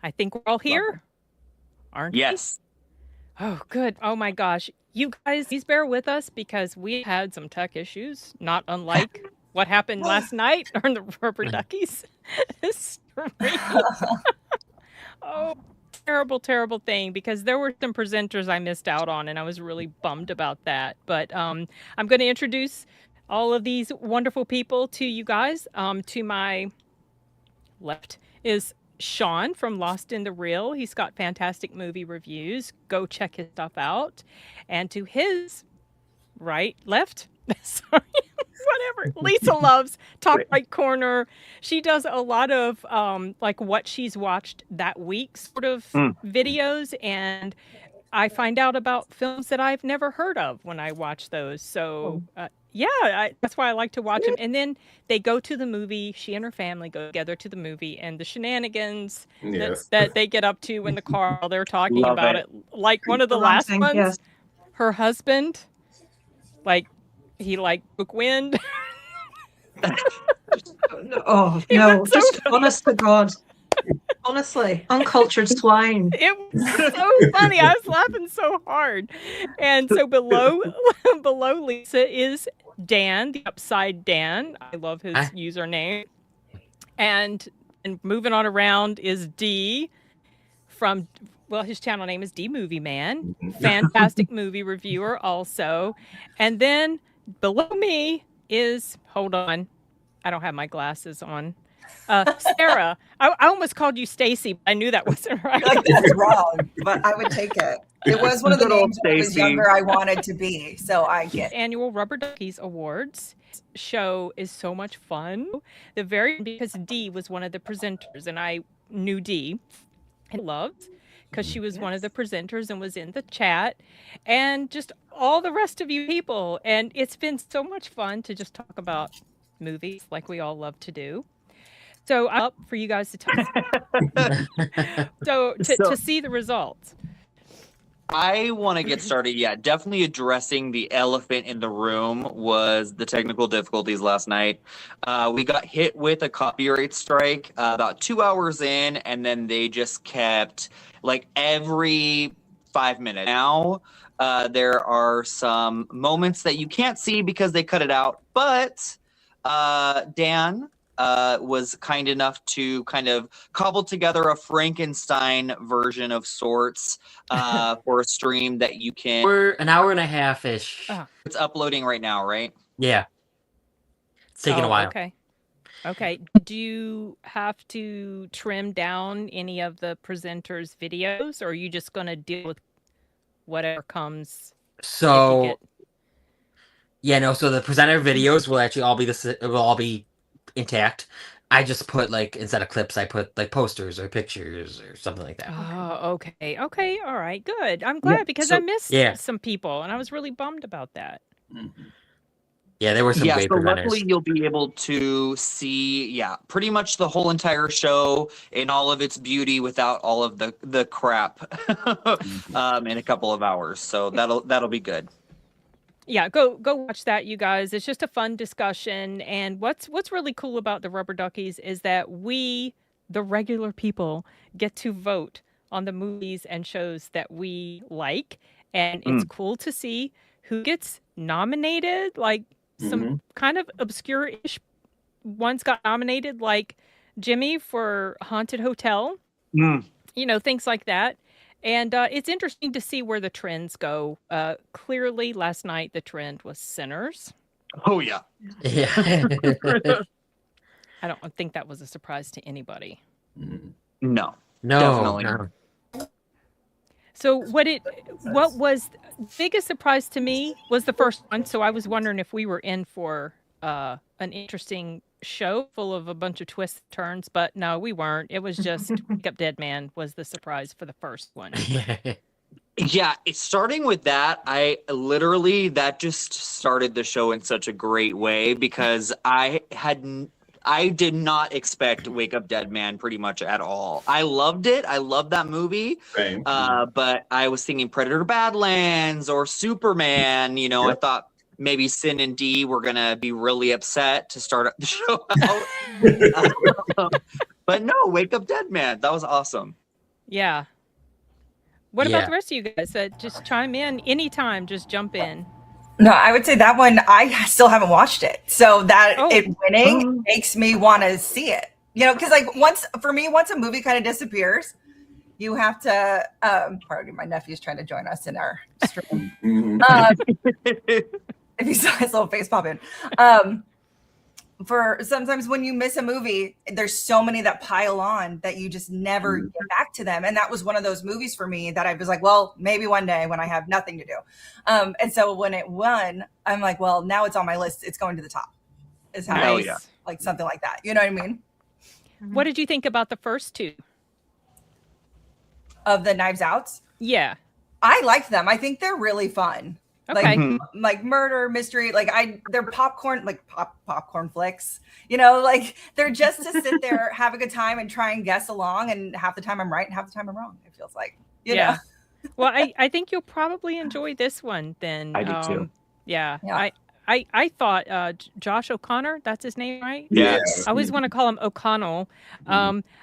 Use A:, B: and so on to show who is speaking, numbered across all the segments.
A: I think we're all here, aren't we?
B: Yes.
A: Oh, good. Oh my gosh. You guys, please bear with us because we had some tech issues, not unlike what happened last night on the Rubber Duckies stream. Oh, terrible, terrible thing because there were some presenters I missed out on and I was really bummed about that. But I'm going to introduce all of these wonderful people to you guys. To my left is Sean from Lost in the Reel. He's got fantastic movie reviews. Go check his stuff out. And to his left, sorry, whatever. Lisa loves top right corner. She does a lot of like what she's watched that week sort of videos, and I find out about films that I've never heard of when I watch those. So yeah, that's why I like to watch them. And then they go to the movie. She and her family go together to the movie, and the shenanigans that they get up to in the car while they're talking about it. Like one of the last ones, her husband, like he took wind.
C: Oh no! Just honest to God. Honestly, uncultured swine.
A: It was so funny. I was laughing so hard. And so below Lisa is Dan, the Upside Dan. I love his username. And moving on around is D from, well, his channel name is D Movie Man. Fantastic movie reviewer also. And then below me is, hold on, I don't have my glasses on. Sarah, I almost called you Stacy, but I knew that wasn't right.
D: That's wrong, but I would take it. It was one of the names when I was younger I wanted to be, so I get it.
A: Annual Rubber Duckies Awards show is so much fun. Because D was one of the presenters, and I knew D and loved because she was one of the presenters and was in the chat, and just all the rest of you people. And it's been so much fun to just talk about movies like we all love to do. So I'm up for you guys to talk. To see the results.
B: I want to get started. Yeah, definitely addressing the elephant in the room was the technical difficulties last night. We got hit with a copyright strike about 2 hours in, and then they just kept like every 5 minutes. Now there are some moments that you can't see because they cut it out, but Dan was kind enough to kind of cobble together a Frankenstein version of sorts for a stream that you can.
E: We're an hour and a half-ish.
B: It's uploading right now, right?
E: Yeah. It's taking a while.
A: Okay. Do you have to trim down any of the presenters' videos, or are you just going to deal with whatever comes?
E: So, yeah, no. So the presenter videos will actually all be intact. I just put instead of clips, I put posters or pictures or something like that.
A: Oh, okay. All right, good. I'm glad because I missed some people and I was really bummed about that.
E: Yeah, there were some great presenters.
B: Luckily you'll be able to see pretty much the whole entire show in all of its beauty without all of the crap in a couple of hours. So that'll be good.
A: Yeah, go watch that, you guys. It's just a fun discussion. And what's really cool about the Rubber Duckies is that we, the regular people, get to vote on the movies and shows that we like. And it's cool to see who gets nominated. Like some kind of obscure-ish ones got nominated, like Jimmy for Haunted Hotel. Things like that. And it's interesting to see where the trends go. Clearly, last night, the trend was Sinners.
B: Oh, yeah.
E: Yeah.
A: I don't think that was a surprise to anybody.
B: No.
E: Definitely.
B: No.
A: So what was the biggest surprise to me was the first one. So I was wondering if we were in for an interesting show full of a bunch of twists and turns, but no, we weren't. It was just Wake Up Dead Man was the surprise for the first one.
B: Yeah, it's starting with that. That just started the show in such a great way because I did not expect Wake Up Dead Man pretty much at all. I loved it. I loved that movie. Right. But I was thinking Predator Badlands or Superman. I thought maybe Sin and D were going to be really upset to start the show out. But no, Wake Up Dead Man. That was awesome.
A: Yeah. What
E: Yeah.
A: about the rest of you guys? Just chime in anytime. Just jump in.
D: No, I would say that one, I still haven't watched it. So that it winning makes me want to see it. You know, because like once a movie kind of disappears, you have to, pardon me, my nephew's trying to join us in our stream. If you saw his little face pop in. For sometimes when you miss a movie, there's so many that pile on that you just never get back to them. And that was one of those movies for me that I was like, well, maybe one day when I have nothing to do. And so when it won, I'm like, well, now it's on my list. It's going to the top. Is how like something like that. You know what I mean?
A: What did you think about the first two?
D: Of the Knives Outs?
A: Yeah.
D: I like them. I think they're really fun.
A: Okay.
D: Like murder, mystery, they're popcorn, like popcorn flicks, you know, like they're just to sit there, have a good time and try and guess along. And half the time I'm right and half the time I'm wrong. It feels like, you know.
A: Well, I think you'll probably enjoy this one then.
B: I do too.
A: Yeah. I thought Josh O'Connor, that's his name, right?
B: Yes.
A: I always want to call him O'Connell.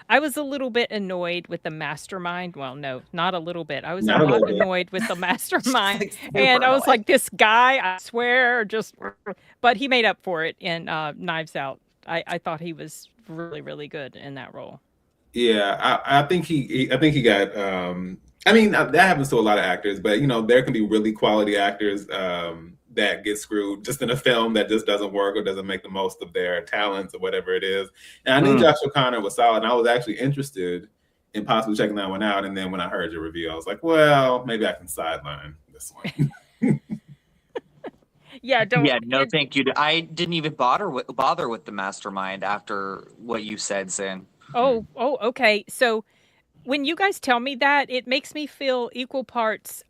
A: I was a little bit annoyed with the mastermind. Well, no, not a little bit. I was a lot annoyed with the mastermind.
D: Like,
A: and I was like, this guy, I swear, but he made up for it in Knives Out. I thought he was really, really good in that role.
F: Yeah, I think he got. I mean, that happens to a lot of actors, but you know, there can be really quality actors that get screwed just in a film that just doesn't work or doesn't make the most of their talents or whatever it is. And I think Josh O'Connor was solid, and I was actually interested in possibly checking that one out. And then when I heard your review, I was like, well, maybe I can sideline this one.
B: No, thank you. I didn't even bother with the mastermind after what you said, Sin.
A: Oh, okay. So when you guys tell me that, it makes me feel equal parts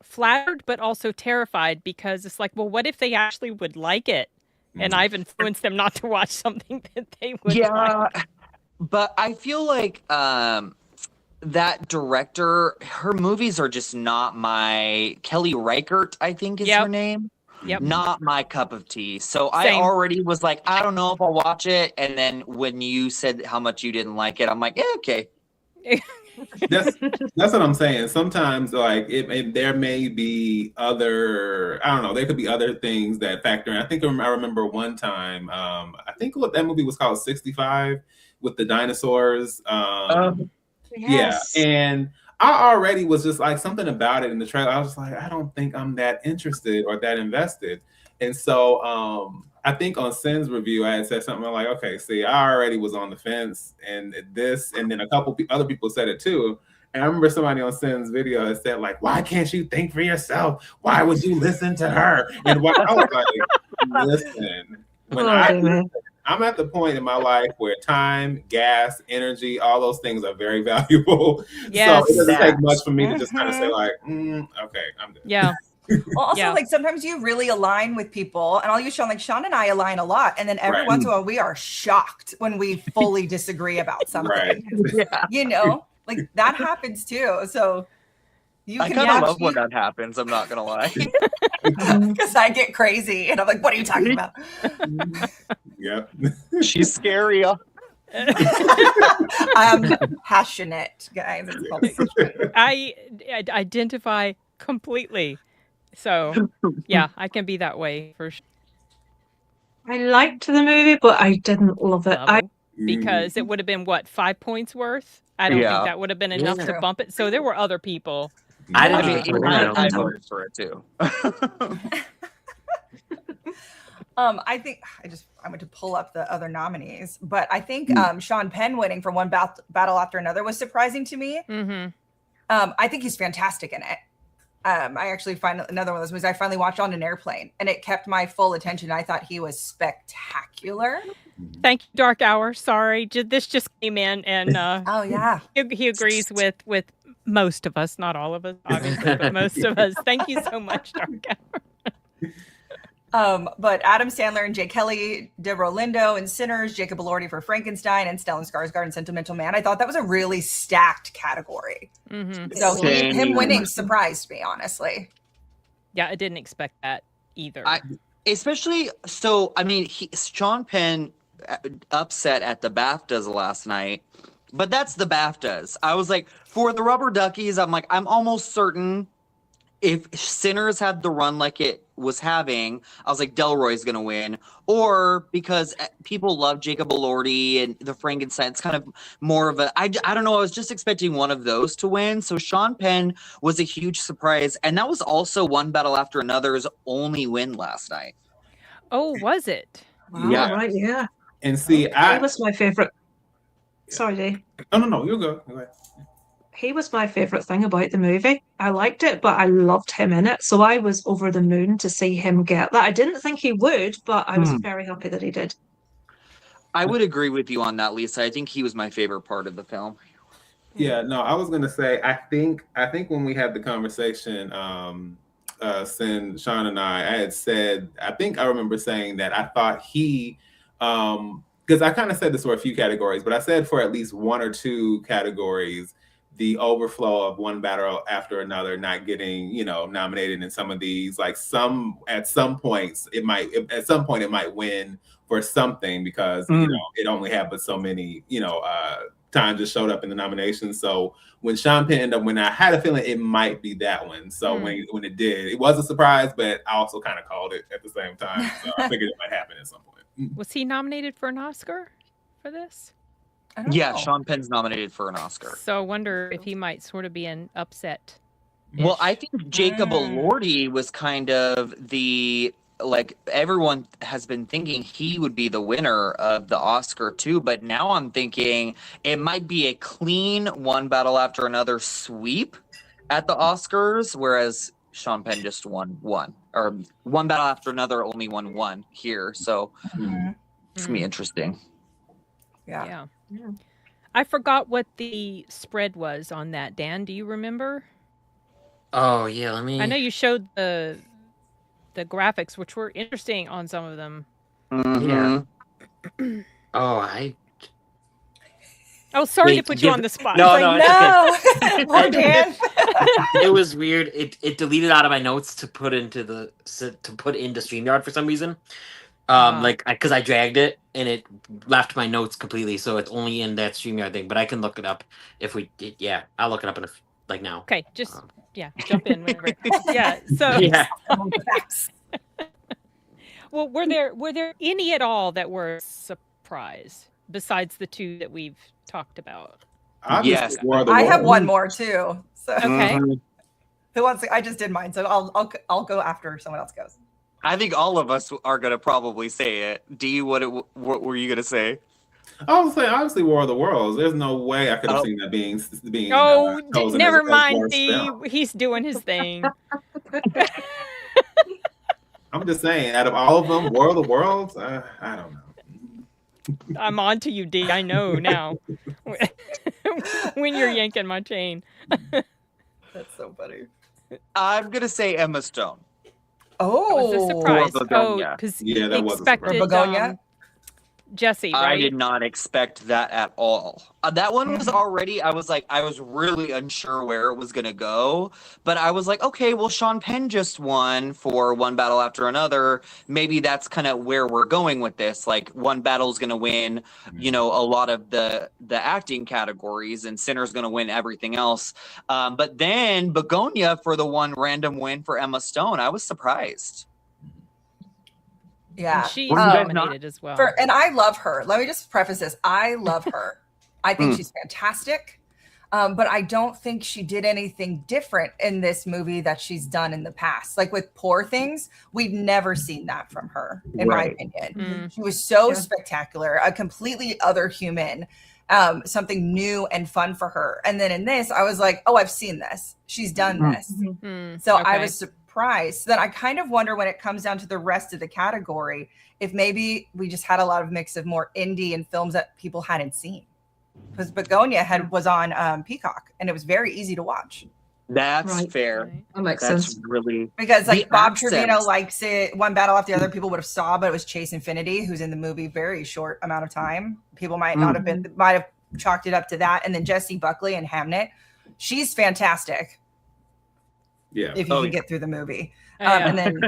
A: flattered, but also terrified, because it's like, well, what if they actually would like it? And I've influenced them not to watch something that they would like.
B: But I feel like that director, her movies are just not my... Kelly Reichardt, I think is her name.
A: Yep.
B: Not my cup of tea. So
A: Same.
B: I already was like, I don't know if I'll watch it. And then when you said how much you didn't like it, I'm like, yeah, okay.
F: That's what I'm saying. Sometimes, like, there may be other, I don't know, there could be other things that factor in. I think I remember one time, I think that movie was called 65 with the dinosaurs. Yeah, and I already was just like, something about it in the trailer, I was just like, I don't think I'm that interested or that invested. And so I think on Sin's review, I had said something like, okay, see, I already was on the fence, and this, and then a couple other people said it too. And I remember somebody on Sin's video that said, like, why can't you think for yourself? Why would you listen to her? And why? I was like, listen, I'm at the point in my life where time, gas, energy, all those things are very valuable.
A: Yes.
F: So it doesn't take much for me to just kind of say like, okay, I'm good.
A: Yeah.
D: Well, also, like, sometimes you really align with people, and I'll use Sean. Like, Sean and I align a lot, and then every once in a while, we are shocked when we fully disagree about something. You know, like that happens too. So
B: I kind of love when that happens. I'm not gonna lie,
D: because I get crazy, and I'm like, "What are you talking about?"
F: Yeah,
B: she's scary.
D: I'm passionate, guys.
A: I identify completely. So, yeah, I can be that way for sure.
C: I liked the movie, but I didn't love it.
A: Because it would have been, what, 5 points worth? I don't think that would have been enough to bump it. So there were other people.
B: I voted for it too.
D: I think I went to pull up the other nominees, but I think Sean Penn winning for one battle after another was surprising to me. I think he's fantastic in it. I actually find another one of those movies I finally watched on an airplane, and it kept my full attention. I thought he was spectacular.
A: Thank you, Dark Hour. Sorry, this just came in, and
D: oh yeah,
A: he agrees with most of us, not all of us, obviously, but most of us. Thank you so much, Dark Hour.
D: But Adam Sandler and Jay Kelly, Deborah Lindo and Sinners, Jacob Elordi for Frankenstein, and Stellan Skarsgård and Sentimental Man. I thought that was a really stacked category. So him winning surprised me, honestly.
A: Yeah, I didn't expect that either.
B: I mean, Sean Penn upset at the BAFTAs last night, But that's the BAFTAs. I was like, for the Rubber Duckies, I'm like, I'm almost certain if Sinners had the run like it was having, I was like, Delroy's going to win. Or because people love Jacob Elordi and the Frankenstein, it's kind of more of a, I don't know, I was just expecting one of those to win. So Sean Penn was a huge surprise. And that was also One Battle After Another's only win last night.
A: Oh, was it?
C: Wow,
F: Yeah.
C: right, yeah.
F: And see,
C: He was my favorite. Sorry, Dave.
F: No, you go. Go ahead.
C: He was my favorite thing about the movie. I liked it, but I loved him in it. So I was over the moon to see him get that. I didn't think he would, but I was very happy that he did.
B: I would agree with you on that, Lisa. I think he was my favorite part of the film.
F: Yeah, no, I was gonna say, I think when we had the conversation, Sin, Sean and I had said, I think I remember saying that I thought he, because I kind of said this for a few categories, but I said for at least one or two categories, the overflow of One Battle After Another not getting, nominated in some of these, like at some point it might win for something because it only had but so many times it showed up in the nominations. So when Sean Penn ended up winning, I had a feeling it might be that one. So when it did, it was a surprise, but I also kind of called it at the same time. So I figured it might happen at some point.
A: Was he nominated for an Oscar for this?
B: Yeah, Sean Penn's nominated for an Oscar.
A: So I wonder if he might sort of be an upset.
B: Well, I think Jacob Elordi was kind of everyone has been thinking he would be the winner of the Oscar too, but now I'm thinking it might be a clean One Battle After Another sweep at the Oscars, whereas Sean Penn just won one, or One Battle After Another only won one here. So it's gonna be interesting.
A: Yeah. I forgot what the spread was on that. Dan, do you remember?
E: Oh yeah, let me.
A: I know you showed the graphics, which were interesting on some of them.
E: Yeah.
A: Oh, sorry to put you on the spot.
E: No,
A: Okay.
D: Poor Dan.
E: It was weird. It deleted out of my notes to put into StreamYard for some reason. Because I dragged it and it left my notes completely, so it's only in that StreamYard thing. But I can look it up I'll look it up now.
A: Okay, just jump in whenever. So well, were there any at all that were a surprise besides the two that we've talked about?
B: Yes,
D: I have one more too. So
A: okay.
D: Who wants to? I just did mine, so I'll go after someone else goes.
B: I think all of us are gonna probably say it. Dee, what were you gonna say?
F: I was saying, obviously, War of the Worlds. There's no way I could have seen that being. chosen
A: never
F: as
A: mind,
F: worst
A: Dee.
F: film.
A: He's doing his thing.
F: I'm just saying, out of all of them, War of the Worlds, I don't know.
A: I'm on to you, Dee. I know now. When you're yanking my chain.
D: That's so funny.
B: I'm gonna say Emma Stone.
D: Oh,
A: was a surprise.
B: Begonia.
A: Because
F: that was a
A: expected
D: Begonia?
A: Jesse, right?
B: I did not expect that at all. That one was already, I was really unsure where it was going to go, but I was like, okay, well, Sean Penn just won for One Battle After Another. Maybe that's kind of where we're going with this. Like, One Battle's going to win, a lot of the acting categories, and Sinner's going to win everything else. But then Begonia for the one random win for Emma Stone, I was surprised.
D: Yeah,
A: and she's nominated as well.
D: And I love her. Let me just preface this. I love her. I think she's fantastic. But I don't think she did anything different in this movie that she's done in the past. Like with Poor Things, we've never seen that from her, in my opinion. She was so spectacular, a completely other human, something new and fun for her. And then in this, I was like, oh, I've seen this. She's done this. So I was surprised. So then I kind of wonder when it comes down to the rest of the category, if maybe we just had a lot of mix of more indie and films that people hadn't seen. Because Begonia was on Peacock, and it was very easy to watch.
B: That's fair.
C: That makes
B: That's
C: sense.
B: really
D: because like Bob Trevino
B: accents.
D: likes it. One Battle After the Other people would have saw, but it was Chase Infinity, who's in the movie very short amount of time. People might not have might have chalked it up to that. And then Jessie Buckley in Hamnet, she's fantastic.
F: Yeah,
D: if you can get through the movie.
A: Yeah.
D: And then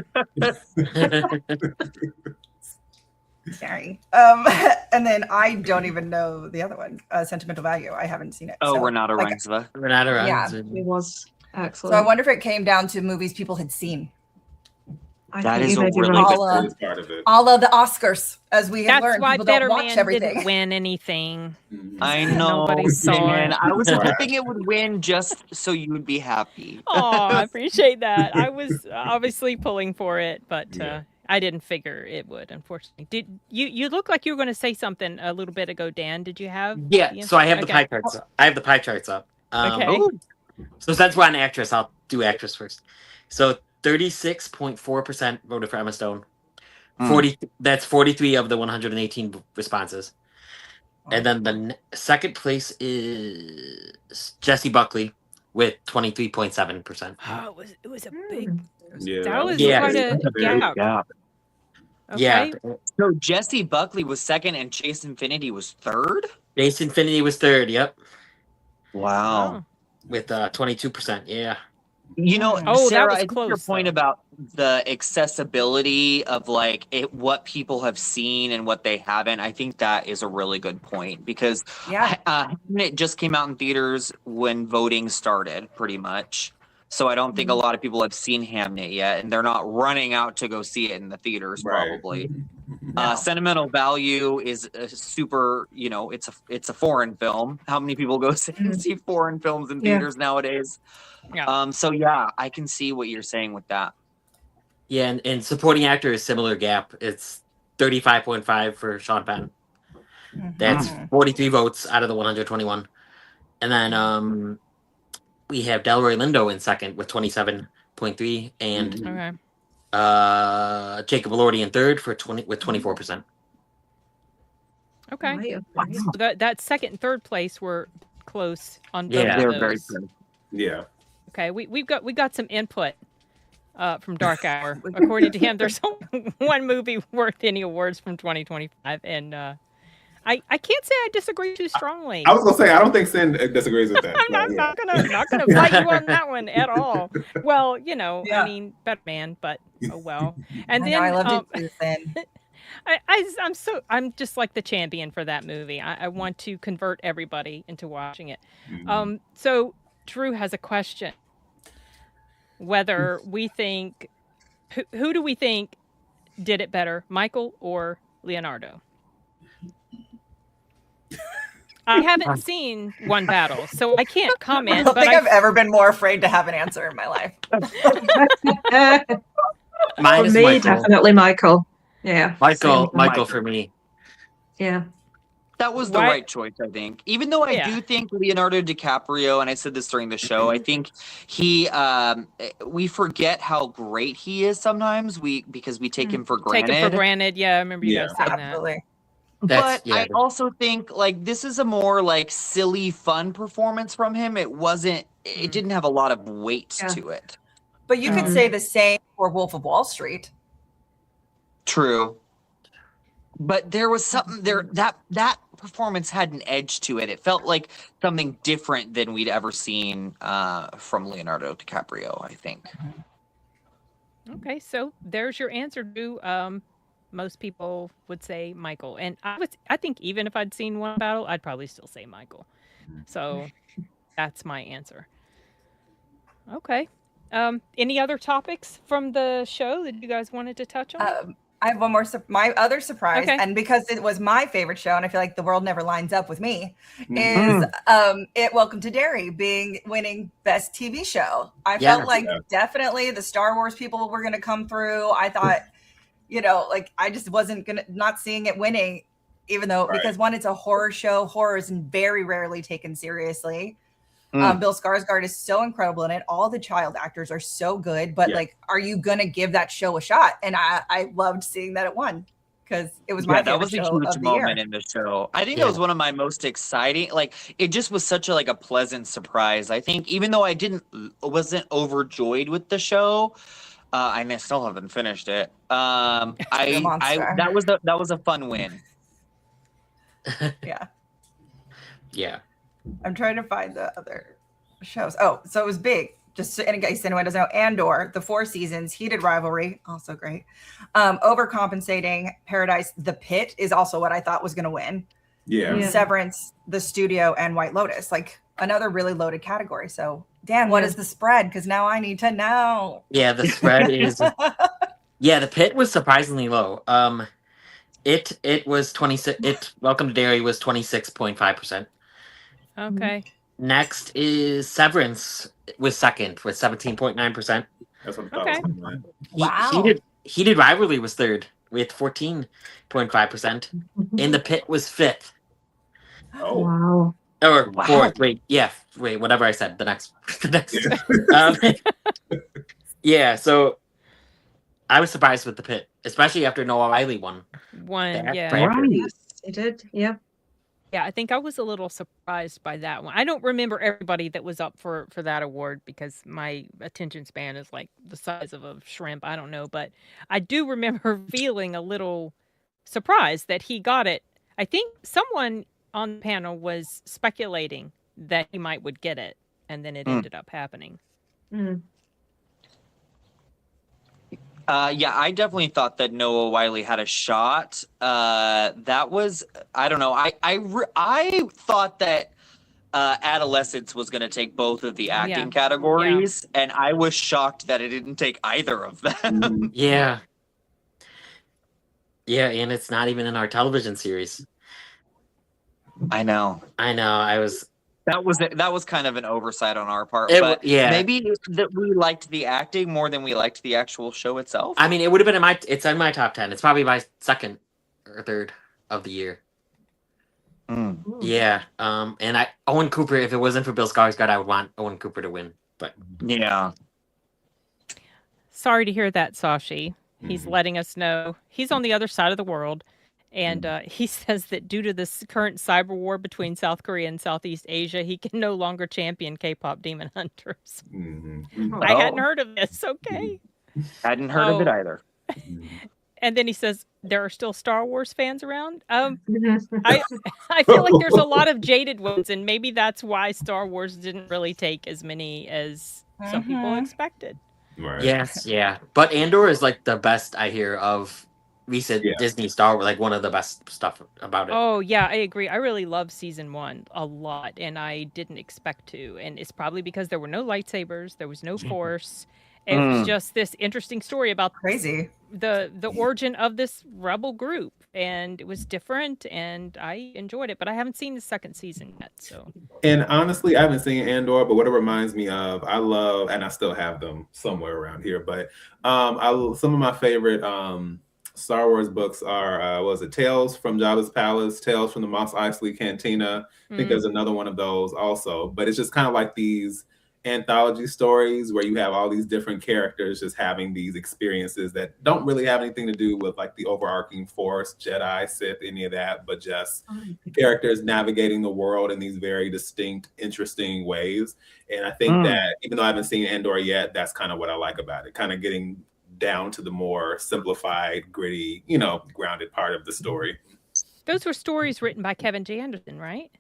D: Sorry. And then I don't even know the other one, Sentimental Value. I haven't seen it.
B: Oh,
D: so,
B: Renata
D: like,
B: Reinsva.
E: Renata
D: Yeah.
E: Reinsva.
C: It was
D: So I
C: excellent.
D: wonder if it came down to movies people had seen.
C: I
B: That
C: think
B: is
C: you
B: a
C: may be
B: really
C: right.
B: good
D: All,
F: That is part of it.
D: all of the Oscars, as we have
A: That's
D: learned,
A: why
D: people
A: Better
D: don't watch
A: Man
D: everything.
A: didn't win anything.
F: Mhm.
B: I know.
A: Nobody saw
B: man.
A: it.
B: I was
F: Right.
B: hoping it would win just so you would be happy.
A: Oh, I appreciate that. I was obviously pulling for it, but
F: Yeah.
A: I didn't figure it would, unfortunately. Did you look like you were going to say something a little bit ago, Dan? Did you have
E: Yeah,
A: the
E: so I have the
A: Okay.
E: pie charts up. I have the pie charts up.
A: Okay.
B: Oh,
E: So since we're on actress, I'll do actress first. So 36.4% voted for Emma Stone. 43 of the 118 responses. And then the second place is Jessie Buckley with 23.7%.
A: Oh, it was a big
F: Yeah,
A: that was
E: Yeah.
A: quite a
F: very-
A: gap.
B: yeah.
A: Okay.
E: Yeah,
B: So Jessie Buckley was second and Chase Infinity was third?
E: Base Infinity was third, yep,
B: Wow.
A: Oh.
E: with 22%. Yeah.
B: You know,
A: Oh, that
B: Sarah,
A: was
B: I think your
A: close,
B: point
A: though.
B: about the accessibility of like what people have seen and what they haven't, I think that is a really good point because
D: Yeah.
B: it just came out in theaters when voting started, pretty much. So I don't think a lot of people have seen Hamnet yet, and they're not running out to go see it in the theaters,
F: Right.
B: probably.
D: No.
B: Sentimental Value is a super, you know, it's a foreign film. How many people go see foreign films in
C: Yeah.
B: theaters nowadays?
A: Yeah.
B: So yeah, I can see what you're saying with that.
E: Yeah, and supporting actor is similar gap. It's 35.5 for Sean Penn. That's 43 votes out of the 121. And then we have Delroy Lindo in second with 27.3, and
A: Okay.
E: Jacob Elordi in third with 24%.
A: Okay.
C: Right, okay.
A: So that second and third place were close on both
E: Yeah.
A: of
B: They're
A: those.
B: very good.
F: Yeah.
A: Okay, we got some input from Dark Hour. According to him, there's only one movie worth any awards from 2025, and I can't say I disagree too strongly.
F: I was gonna say I don't think Sin disagrees with that.
A: I'm
F: so,
A: not gonna fight you on that one at all. Well, you know,
D: Yeah.
A: I mean, Better Man, but oh well. And
D: I
A: then
D: know, I loved it too, Sin.
A: I'm just like the champion for that movie. I want to convert everybody into watching it.
F: Mhm.
A: So Drew has a question. Whether we think who do we think did it better, Michael or Leonardo? I haven't seen One Battle, so I can't
D: I
A: comment.
D: don't
A: But
D: think I've ever been more afraid to have an answer in my life.
E: Mine
C: For
E: is
C: me,
E: Michael.
C: definitely Michael. Yeah.
E: Michael
C: same.
E: for me.
C: Yeah.
B: That was the
A: Why-
B: right choice, I think. Even though I
A: Yeah.
B: do think Leonardo DiCaprio, and I said this during the show, I think he we forget how great he is sometimes. Because we take him for
A: take
B: granted.
A: it for granted. Yeah, I remember you
F: Yeah.
A: guys saying that.
D: Absolutely.
E: That's-
B: But I also think like this is a more like silly, fun performance from him. It wasn't. It didn't have a lot of weight
C: Yeah.
B: to it.
D: But you could
C: Mhm.
D: say the same for Wolf of Wall Street.
B: True. But there was something there that performance had an edge to it. It felt like something different than we'd ever seen from Leonardo DiCaprio, I think.
A: Okay, so there's your answer, Drew. Most people would say Michael, and I think even if I'd seen One Battle, I'd probably still say Michael. So that's my answer. Okay. Any other topics from the show that you guys wanted to touch on?
D: I have one more. My other surprise,
A: Okay.
D: and because it was my favorite show, and I feel like the world never lines up with me,
B: Mhm.
D: is it Welcome to Derry winning best TV show. I
E: Yeah.
D: felt like definitely the Star Wars people were going to come through. I thought, like I just wasn't not seeing it winning, even though because one, it's a horror show. Horror is very rarely taken seriously. Bill Skarsgård is so incredible in it. All the child actors are so good, but like, are you gonna give that show a shot? And I loved seeing that it won because it was my favorite
B: that was a
D: show
B: huge
D: of the
B: moment
D: year.
B: in the show. I think that was one of my most exciting. Like it just was such a pleasant surprise. I think even though I wasn't overjoyed with the show, and I still haven't finished it. That was a fun win.
D: Yeah.
E: Yeah.
D: I'm trying to find the other shows. Oh, so it was big. just in case anyone doesn't know, Andor, the 4 seasons, heated rivalry, also great. Overcompensating, Paradise, The Pit is also what I thought was going to win.
F: Yeah.
D: Severance, The Studio, and White Lotus, like another really loaded category. So, Dan, what is the spread? Because now I need to know.
E: Yeah, the spread is. Yeah, The Pit was surprisingly low. It was 26. Welcome to Derry was 26.5%.
A: Okay.
E: Next is Severance was second with 17.9%.
F: That's what I thought.
A: Okay.
D: Wow.
E: Heated Rivalry was third with 14.5%. And The Pit was fifth.
F: Oh.
C: Wow.
E: Or
B: Wow.
E: fourth. Wait, whatever I said. The next. Yeah, so I was surprised with The Pit, especially after Noah Riley won.
A: Yeah.
C: Yes, he did. Yeah.
A: Yeah, I think I was a little surprised by that one. I don't remember everybody that was up for that award because my attention span is like the size of a shrimp. I don't know, but I do remember feeling a little surprised that he got it. I think someone on the panel was speculating that he would get it, and then it ended up happening.
B: Yeah, I definitely thought that Noah Wiley had a shot. That was, I don't know. I thought that Adolescence was going to take both of the acting categories, and I was shocked that it didn't take either of them.
E: Yeah. Yeah, and it's not even in our television series.
B: I know.
E: I was.
B: That was kind of an oversight on our part,
E: It- yeah.
B: maybe that we liked the acting more than we liked the actual show itself.
E: I mean, it would have been it's in my top 10. It's probably my second or third of the year. Yeah. And Owen Cooper, if it wasn't for Bill Skarsgård, I would want Owen Cooper to win. But
B: yeah.
A: Sorry to hear that, Sashi. He's letting us know he's on the other side of the world. And he says that due to this current cyber war between South Korea and Southeast Asia, he can no longer champion K-pop Demon Hunters. I hadn't heard of this. Okay.
B: Hadn't heard of it either.
A: And then he says there are still Star Wars fans around. I feel like there's a lot of jaded ones, and maybe that's why Star Wars didn't really take as many as some people expected.
F: Right.
E: yes, yeah. But Andor is like the best I hear of recent Disney Star Wars, like one of the best stuff about it.
A: Oh yeah, I agree. I really love season 1 a lot, and I didn't expect to. And it's probably because there were no lightsabers, there was no force. It was just this interesting story about the origin of this rebel group, and it was different, and I enjoyed it. But I haven't seen the second season yet. So.
F: And honestly, I haven't seen Andor, but what it reminds me of, I love, and I still have them somewhere around here. But some of my favorite Star Wars books are was it Tales from Jabba's Palace, Tales from the Mos Eisley Cantina. I think there's another one of those also. But it's just kind of like these anthology stories where you have all these different characters just having these experiences that don't really have anything to do with like the overarching Force, Jedi, Sith, any of that, but just characters navigating the world in these very distinct, interesting ways. And I think that even though I haven't seen Andor yet, that's kind of what I like about it, kind of getting down to the more simplified, gritty, grounded part of the story.
A: Those were stories written by Kevin J. Anderson, right?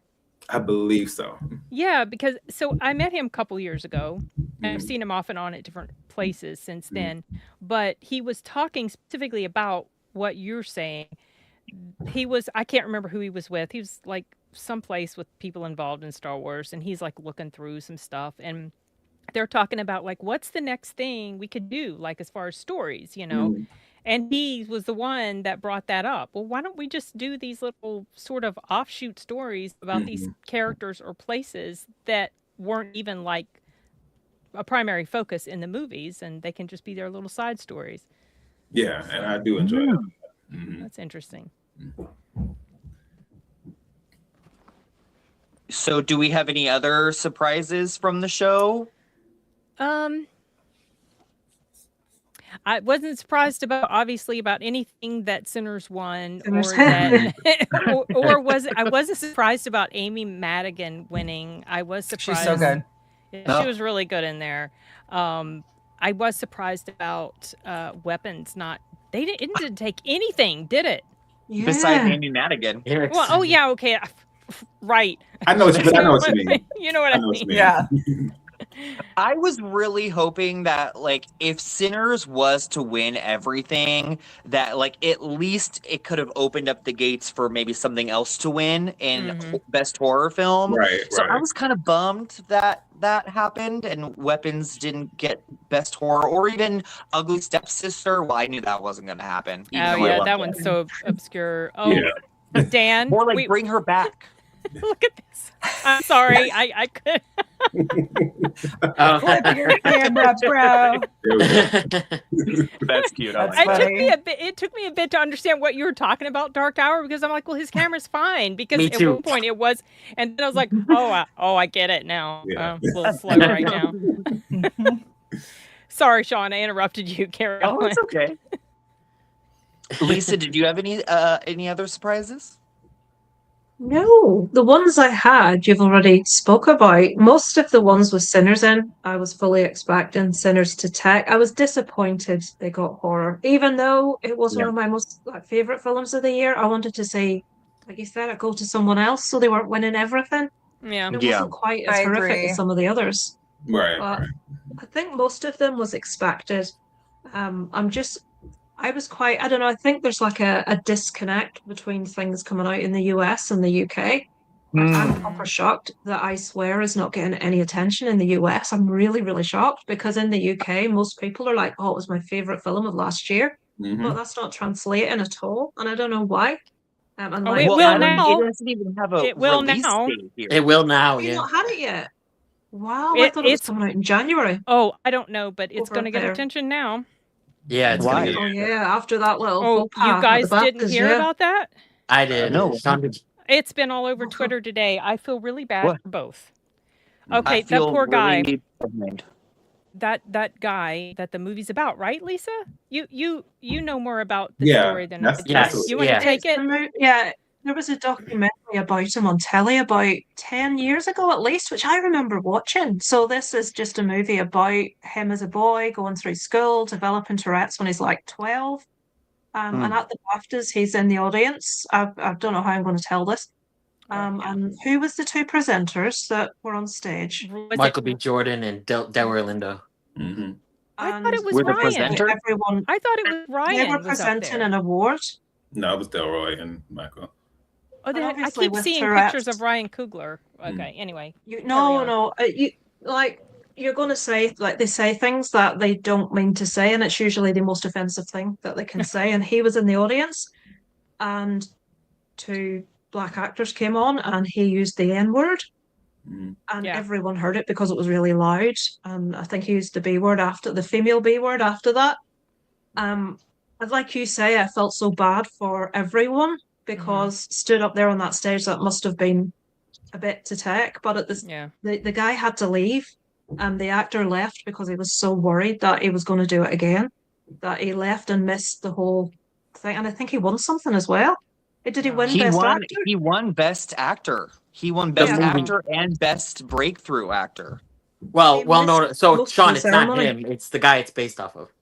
F: I believe so.
A: Yeah, because I met him a couple years ago, and I've seen him off and on at different places since then. But he was talking specifically about what you're saying. I can't remember who he was with. He was like someplace with people involved in Star Wars, and he's like looking through some stuff, and they're talking about like, what's the next thing we could do, like as far as stories, And he was the one that brought that up. Well, why don't we just do these little sort of offshoot stories about these characters or places that weren't even like a primary focus in the movies, and they can just be their little side stories.
F: Yeah, and I do enjoy that.
A: That's interesting.
B: So do we have any other surprises from the show?
A: I wasn't surprised obviously about anything that Sinners won, I wasn't surprised about Amy Madigan winning. I was surprised.
D: She's so good.
A: Yeah, she was really good in there. I was surprised about weapons. They didn't take anything, did it?
C: Yeah.
B: Besides Amy Madigan.
A: Well, oh yeah, okay, right.
F: I know what you mean.
A: You know what I mean?
D: Yeah.
B: I was really hoping that, like, if Sinners was to win everything, that, like, at least it could have opened up the gates for maybe something else to win in Best Horror Film.
F: Right,
B: So I
F: right.
B: was kind of bummed that that happened and Weapons didn't get Best Horror, or even Ugly Stepsister. Well, I knew that wasn't going to happen. Even
A: Oh
B: though I
A: yeah,
B: loved
A: that
B: it.
A: one's so obscure. Oh,
F: Yeah.
A: Dan,
B: More like Bring Her Back.
A: look at this. I'm sorry, I could.
D: Flip your camera, bro.
B: That's cute.
D: That's
B: I like
D: funny.
B: that.
A: It took me a bit to understand what you were talking about, Dark Hour, because I'm like, well, his camera's fine. Because
E: Me
A: at
E: too.
A: one point it was, and then I was like, oh, I get it now.
F: Yeah.
A: A little slow right now. Sorry, Sean, I interrupted you. Carry on.
B: Oh, it's okay. Lisa, did you have any other surprises?
C: No, the ones I had, you've already spoke about. Most of the ones with Sinners in, I was fully expecting Sinners to tech. I was disappointed they got horror, even though it was one of my most favorite films of the year. I wanted to say, like you said, it go to someone else, so they weren't winning everything.
A: Yeah.
C: It wasn't quite as
D: I
C: horrific
D: agree.
C: as some of the others.
F: Right,
C: But
F: right.
C: I think most of them was expected. I was quite, I don't know, I think there's like a disconnect between things coming out in the US and the UK. I'm proper shocked that I Swear is not getting any attention in the US. I'm really, really shocked because in the UK, most people are like, oh, it was my favorite film of last year. But that's not translating at all. And I don't know why. And
A: Oh,
C: like,
A: it will now.
B: It doesn't even have a
A: It will
B: release
A: now.
B: date here.
E: It will now,
C: have you
E: yeah.
C: not had it yet? Wow, I thought it was
A: It's
C: coming out in January.
A: oh, I don't know, but it's
C: Over
A: going to get
C: there.
A: attention now.
E: Yeah, it's
B: Why?
E: gonna
C: Oh
E: get.
C: yeah, after that little
A: Oh,
C: faux pas
A: you
C: at
A: guys
C: the
A: didn't
C: BAFTAs,
A: hear
C: yeah.
A: about that?
E: I did.
B: No.
E: Sean, did you-
A: It's been all over Twitter today. I feel really bad
B: What?
A: for both.
B: I
A: Okay, that
B: feel
A: poor guy.
B: really behind.
A: That guy that the movie's about, right, Lisa? You know more about the
F: Yeah,
A: story than I
F: that's-
A: do.
E: Yes,
A: You want
E: yeah.
A: to take
C: It's
A: it?
C: the yeah, there was a documentary about him on telly about 10 years ago at least, which I remember watching. So this is just a movie about him as a boy going through school, developing Tourette's when he's like 12. And at the BAFTAs, he's in the audience. I don't know how I'm going to tell this. And who was the two presenters that were on stage?
A: Was
E: Michael
A: it,
E: B. Jordan and Delroy Lindo.
F: Mm-hmm.
A: I thought it was
B: Were the
A: Ryan.
B: presenter?
C: Everyone,
A: I thought it was
C: they
A: Ryan.
C: were
A: was up
C: presenting
A: there.
C: an award.
F: No, it was Delroy and Michael.
A: Oh,
C: But
A: I
C: obviously
A: keep
C: with
A: seeing
C: Tourette's-
A: pictures of Ryan Coogler. Okay, anyway.
C: No. You like you're going to say like they say things that they don't mean to say, and it's usually the most offensive thing that they can say. And he was in the audience, and two black actors came on, and he used the N-word,
F: Mm-hmm.
C: and
A: Yeah.
C: everyone heard it because it was really loud. And I think he used the B word after the female B word after that. Like you say, I felt so bad for everyone because stood up there on that stage, that must have been a bit to take. But at this,
A: Yeah.
C: the guy had to leave, and the actor left because he was so worried that he was going to do it again, that he left and missed the whole thing. And I think he won something as well. Did he win Best Actor?
B: He won Best Actor. He won Best
C: Yeah.
B: Actor and Best Breakthrough Actor.
E: Well,
C: He
E: no.
C: missed
E: So
C: most of
E: Sean,
C: the
E: it's not
C: ceremony.
E: him. It's the guy it's based off of.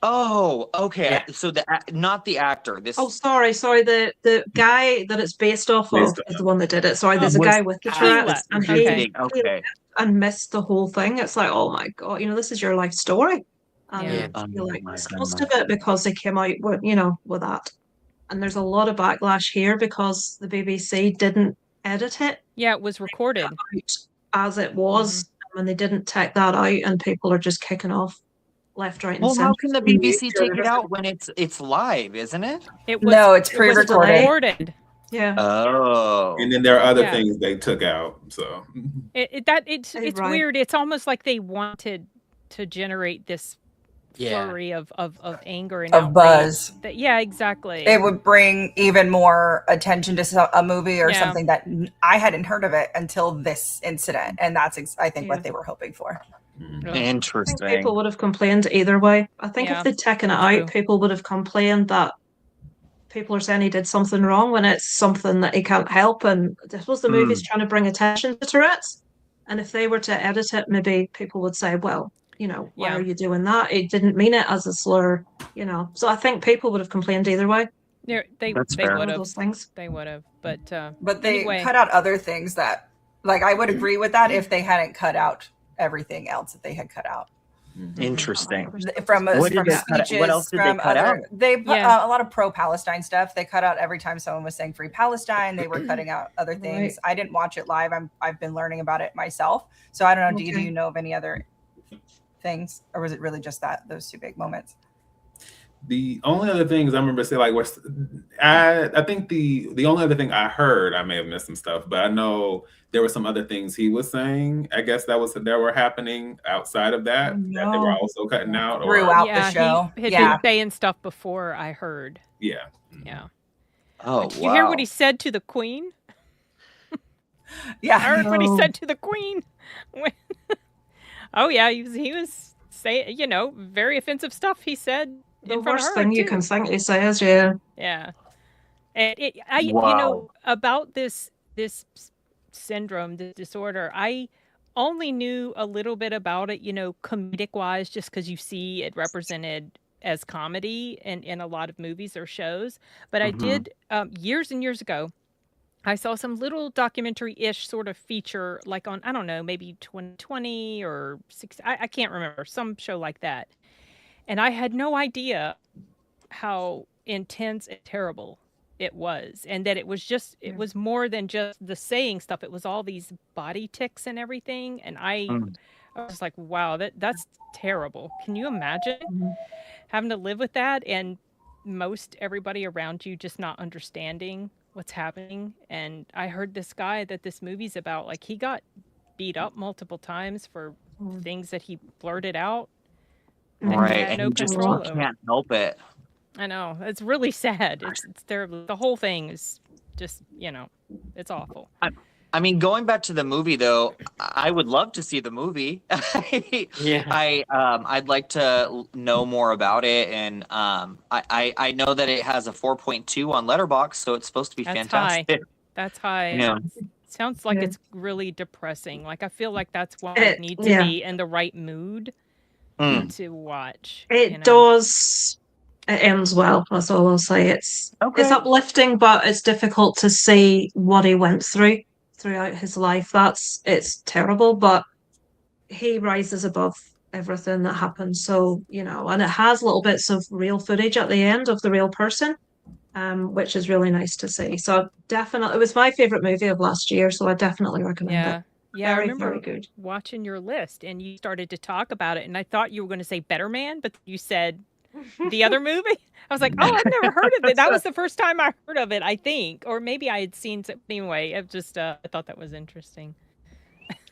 B: Oh, okay.
E: Yeah.
B: So not the actor. This.
C: Oh, sorry. The guy that it's based off of
F: Based
C: is
F: on-
C: the one that did it. Sorry, there's a
B: Was-
C: guy with the
B: Ah,
C: Tourette's, and he
A: okay.
B: Okay.
C: and missed the whole thing. It's like, oh my God, this is your life story. And
A: Yeah.
B: Oh
C: you like
B: my
C: missed most
B: goodness.
C: of it because they came out with, with that. And there's a lot of backlash here because the BBC didn't edit it
A: Yeah, it was recorded.
C: out as it was, and they didn't take that out, and people are just kicking off left, right, and
B: Well,
C: centre.
B: how can the BBC take it out when it's live, isn't it?
A: It was
D: No, it's
A: it was
D: pre-recorded.
A: recorded.
C: Yeah.
B: Oh.
F: And then there are other
A: Yeah.
F: things they took out. So
A: It's
C: Right.
A: weird. It's almost like they wanted to generate this
E: Yeah.
A: flurry of anger and
D: Of
A: outrage.
D: buzz.
A: Yeah, exactly.
D: It would bring even more attention to a movie or
A: Yeah.
D: something that I hadn't heard of it until this incident, and that's I think
A: Yeah.
D: what they were hoping for.
A: Ugh.
C: I think
B: Interesting.
C: people would have complained either way. I think
A: Yeah,
C: if they'd taken it
A: true.
C: out, people would have complained that people are saying he did something wrong when it's something that he can't help. And I suppose the movie's trying to bring attention to Tourette's. And if they were to edit it, maybe people would say, well, why
A: Yeah.
C: are you doing that? It didn't mean it as a slur, So I think people would have complained either way.
A: They
B: That's
A: they
B: fair.
A: would
C: One of
A: have.
C: those things.
A: They would have. But
D: But they
A: anyway.
D: cut out other things that, like, I would agree with that if they hadn't cut out everything else that they had cut out.
B: Interesting.
D: From
B: What did they cut out?
D: speeches,
B: What else did they
D: from
B: cut
D: other,
B: out?
D: they put
A: Yeah.
D: a lot of pro-Palestine stuff. They cut out every time someone was saying "Free Palestine." They were cutting out other things.
C: Right.
D: I didn't watch it live. I've been learning about it myself. So I don't know. Do
C: Okay.
D: you know of any other things, or was it really just those two big moments?
F: The only other things I remember saying, like, was I think the only other thing I heard, I may have missed some stuff, but I know there were some other things he was saying. I guess that were happening outside of that that they were also cutting out. Or
D: Throughout the
A: Yeah,
D: show.
A: he had
D: Yeah.
A: been saying stuff before, I heard.
F: yeah,
A: Yeah.
B: Oh,
A: Did you hear what he said to the Queen? I
D: Yeah.
A: heard what he
C: No.
A: said to the Queen. Oh yeah, he was saying, very offensive stuff he said
C: The
A: in front of
C: worst
A: her
C: thing you
A: too.
C: can think he says, yeah.
A: Yeah. And
B: Wow.
A: about this syndrome, this disorder, I only knew a little bit about it, comedic wise, just because you see it represented as comedy in a lot of movies or shows. But I did years and years ago, I saw some little documentary-ish sort of feature, like on, I don't know, maybe 2020 or 6, I can't remember, some show like that. And I had no idea how intense and terrible it was, and that it was more than just the saying stuff. It was all these body tics and everything, and I was like, wow, that's terrible. Can you imagine having to live with that, and most everybody around you just not understanding what's happening? And I heard this guy that this movie's about, like, he got beat up multiple times for things that he blurted out. that he
B: Right,
A: had
B: and
A: no
B: you just
A: control over.
B: can't help it.
A: I know. It's really sad. It's terrible. The whole thing is just, it's awful.
B: I mean, going back to the movie though, I would love to see the movie.
E: Yeah.
B: I'd like to know more about it, and I know that it has a 4.2 on Letterboxd, so it's supposed to be
A: That's
B: fantastic.
A: That's high.
B: Yeah.
A: It sounds like
C: Yeah.
A: it's really depressing. Like, I feel like that's why
C: It-
A: I need to
C: yeah.
A: be in the right mood
B: Mm.
A: to watch.
C: It does. It ends well. That's all I'll say. It's uplifting, but it's difficult to see what he went through throughout his life. It's terrible, but he rises above everything that happens. So, and it has little bits of real footage at the end of the real person, which is really nice to see. So definitely, it was my favorite movie of last year, so I definitely recommend it.
A: Yeah, I
C: Very,
A: remember
C: very good.
A: watching your list, and you started to talk about it, and I thought you were going to say Better Man, but you said the other movie. I was like, oh, I've never heard of it. That was the first time I heard of it, I think, or maybe I had seen it anyway. I just I thought that was interesting.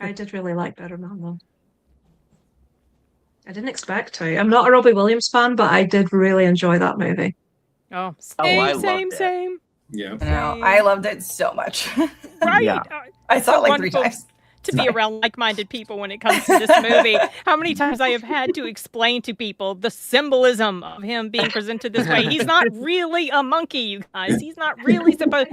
C: I did really like Better Man, though. I didn't expect to. I'm not a Robbie Williams fan, but I did really enjoy that movie.
A: Oh,
B: I
A: same,
B: loved it.
A: same.
F: yeah.
D: No, I loved it so much.
A: Right.
B: Yeah.
D: I saw it like 3
A: wonderful
D: times.
A: to be around like-minded people when it comes to this movie. How many times I have had to explain to people the symbolism of him being presented this way. He's not really a monkey, you guys. He's not really supposed.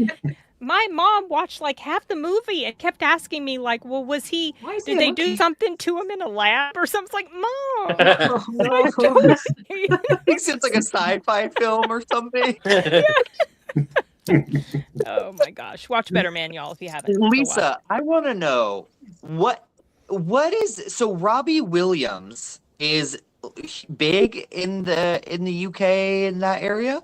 A: My mom watched like half the movie and kept asking me, like, well, was he?
C: Why is he
A: Did
C: a
A: they do
C: monkey?
A: something to him in a lab or something? It's like, Mom.
C: Oh, no.
B: Thinks it's like a sci-fi film or something.
A: Oh my gosh, watch Better Man, y'all, if you haven't. Go watch.
B: Lisa, I want to know what is so Robbie Williams is big in the UK in that area?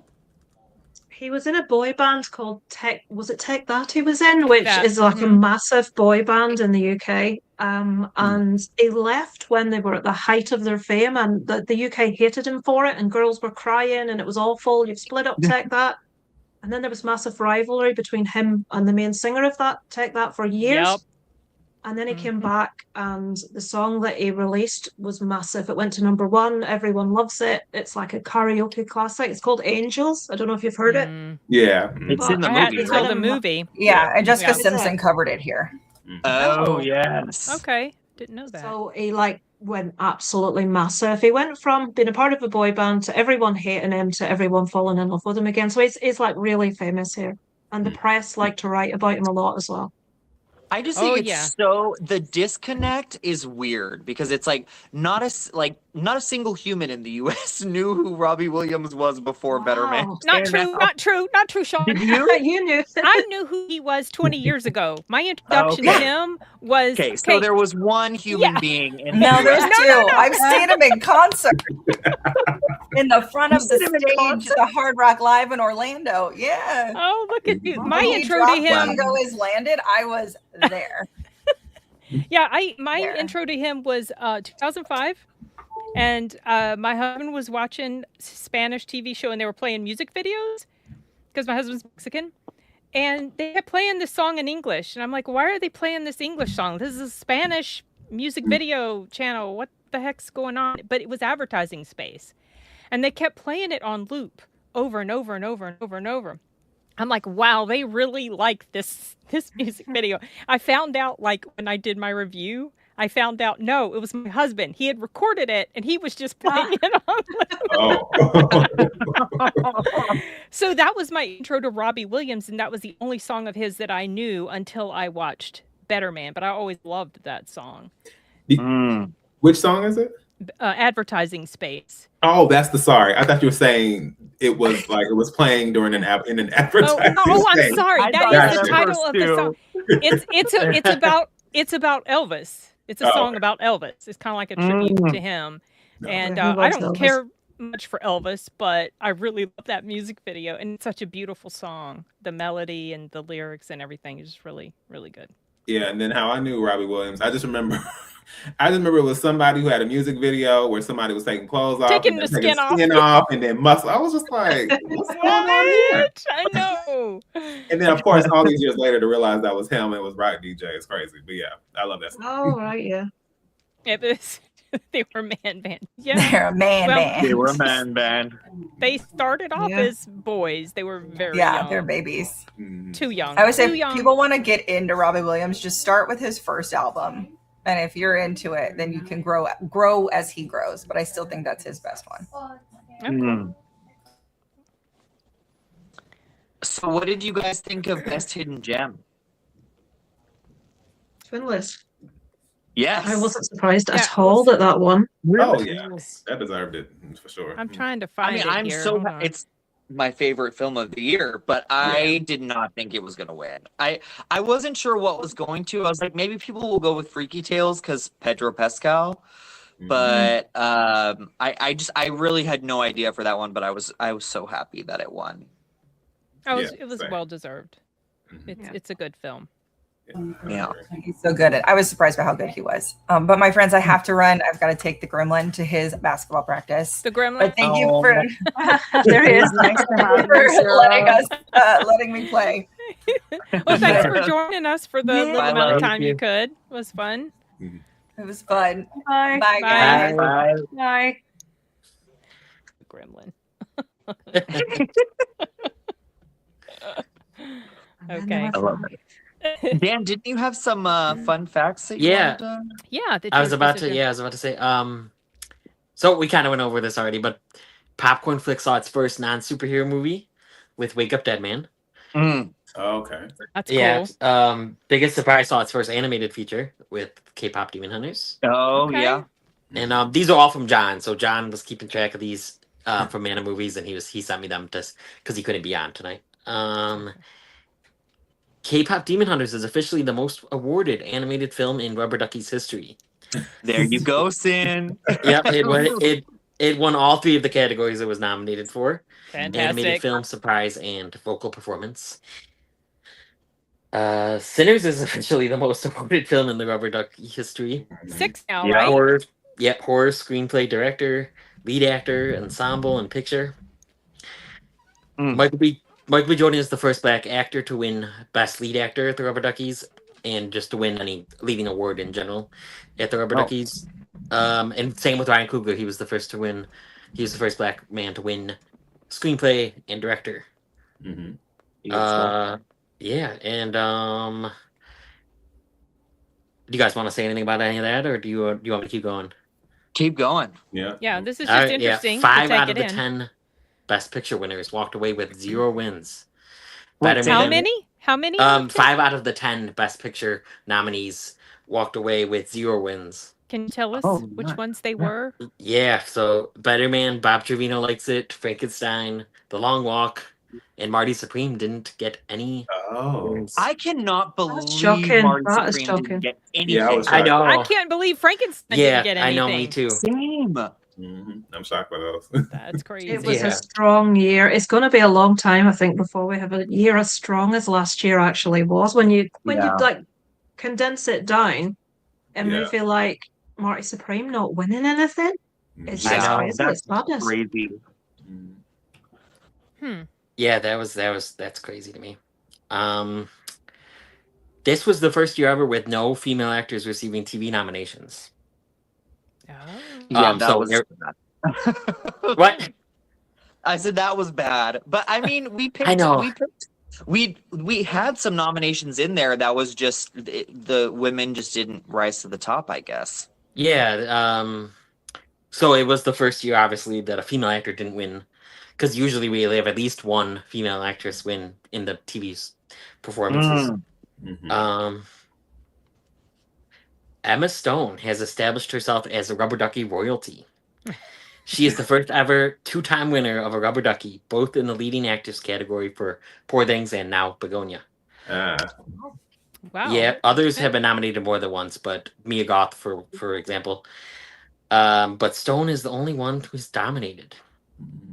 C: He was in a boy band called Tech. Was it Tech That he was in, which
A: That,
C: is like a
A: mhm.
C: massive boy band in the UK. And he left when they were at the height of their fame, and the UK hated him for it, and girls were crying, and it was awful. You've split up Tech That, and then there was massive rivalry between him and the main singer of that Tech That for years.
A: Yep.
C: And then he came back, and the song that he released was massive. It went to #1. Everyone loves it. It's like a karaoke classic. It's called Angels. I don't know if you've heard it.
F: Yeah.
B: It's in the
A: I had
B: movie.
A: to tell
B: right?
A: the movie.
D: Yeah, and Jessica
A: Yeah.
D: Simpson covered it here.
B: Oh yes.
A: Okay, didn't know that.
C: So he went absolutely massive. He went from being a part of a boy band to everyone hating him to everyone falling in love with him again. So he's like really famous here, and the press like to write about him a lot as well.
B: I just think
A: Oh,
B: it's
A: yeah.
B: so the disconnect is weird because it's like not like not a single human in the U.S. knew who Robbie Williams was before Better Man.
C: Wow.
A: Not
B: came
A: true,
B: out.
A: not true, not true, Sean.
B: Did you?
C: You knew.
A: I knew who he was 20 years ago. My introduction
B: Okay.
A: to him was
B: Okay, so there was one human
A: Yeah.
B: being in
D: No,
B: the
D: there's
B: US.
D: two. I've seen him in concert in the front of the
B: seen him in
D: stage
B: concert?
D: at the Hard Rock Live in Orlando. Yeah.
A: Oh, look at you. My
D: When he
A: intro to
D: dropped
A: him.
D: Tango is landed. I was there.
A: Yeah, my
D: There.
A: intro to him was 2005, and my husband was watching Spanish TV show, and they were playing music videos because my husband's Mexican, and they kept playing this song in English, and I'm like, why are they playing this English song? This is a Spanish music video channel. What the heck's going on? But it was advertising space, and they kept playing it on loop over and over and over and over and over. I'm like, wow, they really like this music video. I found out, like, when I did my review, I found out, no, it was my husband. He had recorded it, and he was just playing it on
F: Oh.
A: So that was my intro to Robbie Williams, and that was the only song of his that I knew until I watched Better Man. But I always loved that song.
B: Mm.
F: Which song is it?
A: Advertising space.
F: Oh, that's the sorry. I thought you were saying it was like it was playing during an in an
A: Oh,
F: advertising.
A: I'm
F: space.
A: sorry.
B: I
A: That
B: thought
A: is
F: that
A: the
F: at
A: title
B: first,
A: of the song. It's about Elvis. It's a
F: Oh,
A: song
F: okay.
A: about Elvis. It's kind of like a tribute
B: Mm.
A: to him.
F: No.
A: And
C: Yeah, who
A: I
C: loves
A: don't
C: Elvis?
A: care much for Elvis, but I really love that music video, and it's such a beautiful song. The melody and the lyrics and everything is just really, really good.
F: Yeah, and then how I knew Robbie Williams, I just remember it was somebody who had a music video where somebody was taking clothes off,
A: Taking
F: and
A: the
F: then taking
A: skin off.
F: off, and then muscle. I was just like, what's going on here?
A: What? I know.
F: And then, of course, all these years later to realize that was him, it was Rock DJ. It's crazy, but yeah, I love that song.
C: Oh, right, yeah.
A: It was, they were man band. Yeah,
D: They're a man
A: Well,
D: band.
B: They were a man band.
A: they started off
C: Yeah.
A: as boys. They were very
D: Yeah,
A: young.
D: they're babies.
F: Mhm.
A: Too young.
D: I would say
A: Too
D: if
A: young.
D: people want to get into Robbie Williams, just start with his first album. And if you're into it, then you can grow as he grows. But I still think that's his best one.
A: Okay.
B: Mm. So, what did you guys think of Best Hidden Gem?
C: Twinless.
B: Yes.
C: I wasn't surprised
A: Yeah,
C: at all that that one.
F: Oh yeah, that deserved it for sure.
A: I'm trying to
B: I
A: find
B: mean,
A: it
B: I'm
A: here.
B: so
A: Hold on.
B: it's my favorite film of the year, but I did not think it was going to win. I wasn't sure what was going to. I was like, maybe people will go with Freaky Tales because Pedro Pascal,
F: Mhm.
B: but I really had no idea for that one. But I was so happy that it won.
A: It was
F: same.
A: well deserved.
F: Mhm.
A: It's a good film.
B: Yeah.
D: He's so good at. I was surprised by how good he was. But my friends, I have to run. I've got to take the gremlin to his basketball practice.
A: The Gremlin.
D: But thank you
B: Oh.
D: for
C: There he is.
D: thanks for letting me play.
A: Well, thanks for joining us for the
D: Yeah.
A: little
B: Bye,
A: amount of
B: love.
A: time you could. It was fun.
D: It was fun.
C: Bye.
D: Bye, guys.
B: Bye.
C: Bye.
A: Gremlin.
C: And
A: Okay.
C: then
B: I love it. Dan, didn't you have some fun facts that you
E: Yeah.
B: wanted to-
A: Yeah,
E: I was about to say, so we kind of went over this already, but Popcorn Flick saw its first non-superhero movie with Wake Up Dead Man.
B: Mm.
F: Oh, okay.
A: That's cool.
E: Yeah. Biggest surprise saw its first animated feature with K-pop Demon Hunters.
B: Oh,
A: Okay.
B: yeah.
E: And these are all from John. So John was keeping track of these from Mana Movies, and he sent me them just because he couldn't be on tonight. K-pop Demon Hunters is officially the most awarded animated film in Rubber Duckies history.
B: There you go, Sin.
E: Yep, it won all three of the categories it was nominated for: animated
A: Fantastic.
E: film, surprise, and vocal performance. Sinners is officially the most awarded film in the Rubber Ducky history.
A: 6 now,
B: Yeah.
A: right?
E: Horror, horror, screenplay, director, lead actor, ensemble, and picture.
B: Mm.
E: Michael B. Jordan is the first black actor to win Best Lead Actor at the Rubber Duckies, and just to win any leading award in general at the Rubber
B: Oh.
E: Duckies. And same with Ryan Coogler. He was the first black man to win screenplay and director.
F: Mhm.
E: Yeah, and do you guys want to say anything about any of that, or do you want me to keep going?
B: Keep going.
F: Yeah.
A: Yeah, this is
E: All
A: just
E: right,
A: interesting. to
E: 5
A: take
E: out of
A: it
E: the
A: in.
E: 10 Best Picture winners walked away with 0 wins.
B: Wait,
E: Better
B: say
A: How
E: Man-
A: many? How many?
E: 5 out of the 10 Best Picture nominees walked away with 0 wins.
A: Can you tell us
B: Oh,
A: which
B: nice.
A: ones they were?
E: Yeah, so Spider-Man, Bob Trevino likes it, Frankenstein, The Long Walk, and Marty Supreme didn't get any.
F: Oh.
B: I cannot
C: That's
B: believe
C: shocking.
B: Marty
C: That is
B: Supreme
C: shocking.
B: didn't get
F: Yeah, I was
B: anything.
E: I know.
A: I can't believe Frankenstein didn't
E: Yeah,
A: get
E: I
A: anything.
E: know, me too.
B: Same.
F: I'm shocked by those.
A: That's crazy.
C: It was
E: Yeah.
C: a strong year. It's going to be a long time, I think, before we have a year as strong as last year actually was. When you
B: Yeah.
C: like condense it down, a
F: Yeah.
C: movie like Marty Supreme not winning anything, it's
E: I
C: just
E: know.
C: crazy.
B: That's
C: It's madness.
B: crazy.
F: Mhm.
E: Yeah, that's crazy to me. This was the first year ever with no female actors receiving TV nominations.
A: Oh.
B: Yeah, that
E: so
B: was
E: there-
B: bad.
E: What?
B: I said that was bad, but I mean,
E: I know.
B: we had some nominations in there. That was just the women just didn't rise to the top, I guess.
E: Yeah, so it was the first year, obviously, that a female actor didn't win, because usually we have at least one female actress win in the TV's performances.
F: Mhm.
E: Emma Stone has established herself as a Rubber Ducky royalty. She is the first ever two-time winner of a Rubber Ducky, both in the leading actress category for Poor Things and now Begonia.
A: Wow.
E: Yeah, others
A: Okay.
E: have been nominated more than once, but Mia Goth, for example. But Stone is the only one who's dominated.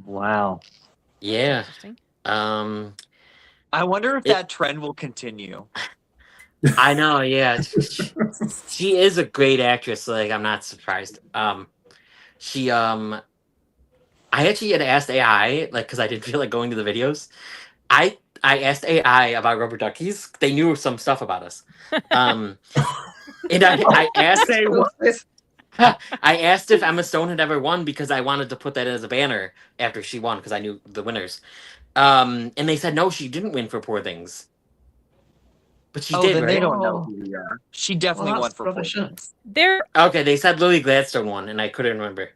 B: Wow.
E: Yeah.
A: Interesting.
B: I wonder if that trend will continue.
E: I know. Yeah, she is a great actress. Like, I'm not surprised. She I actually had asked AI, like, because I didn't feel like going to the videos. I asked AI about Rubber Duckies. They knew some stuff about us. And I asked.
B: Say what?
E: I asked if Emma Stone had ever won because I wanted to put that as a banner after she won because I knew the winners. And they said no, she didn't win for Poor Things. But she did,
B: then
E: right?
B: they don't know who we are. She definitely
C: Well,
B: won
C: that's
B: for Poor
C: rubbish.
B: Things.
A: There.
E: Okay, they said Lily Gladstone won, and I couldn't remember.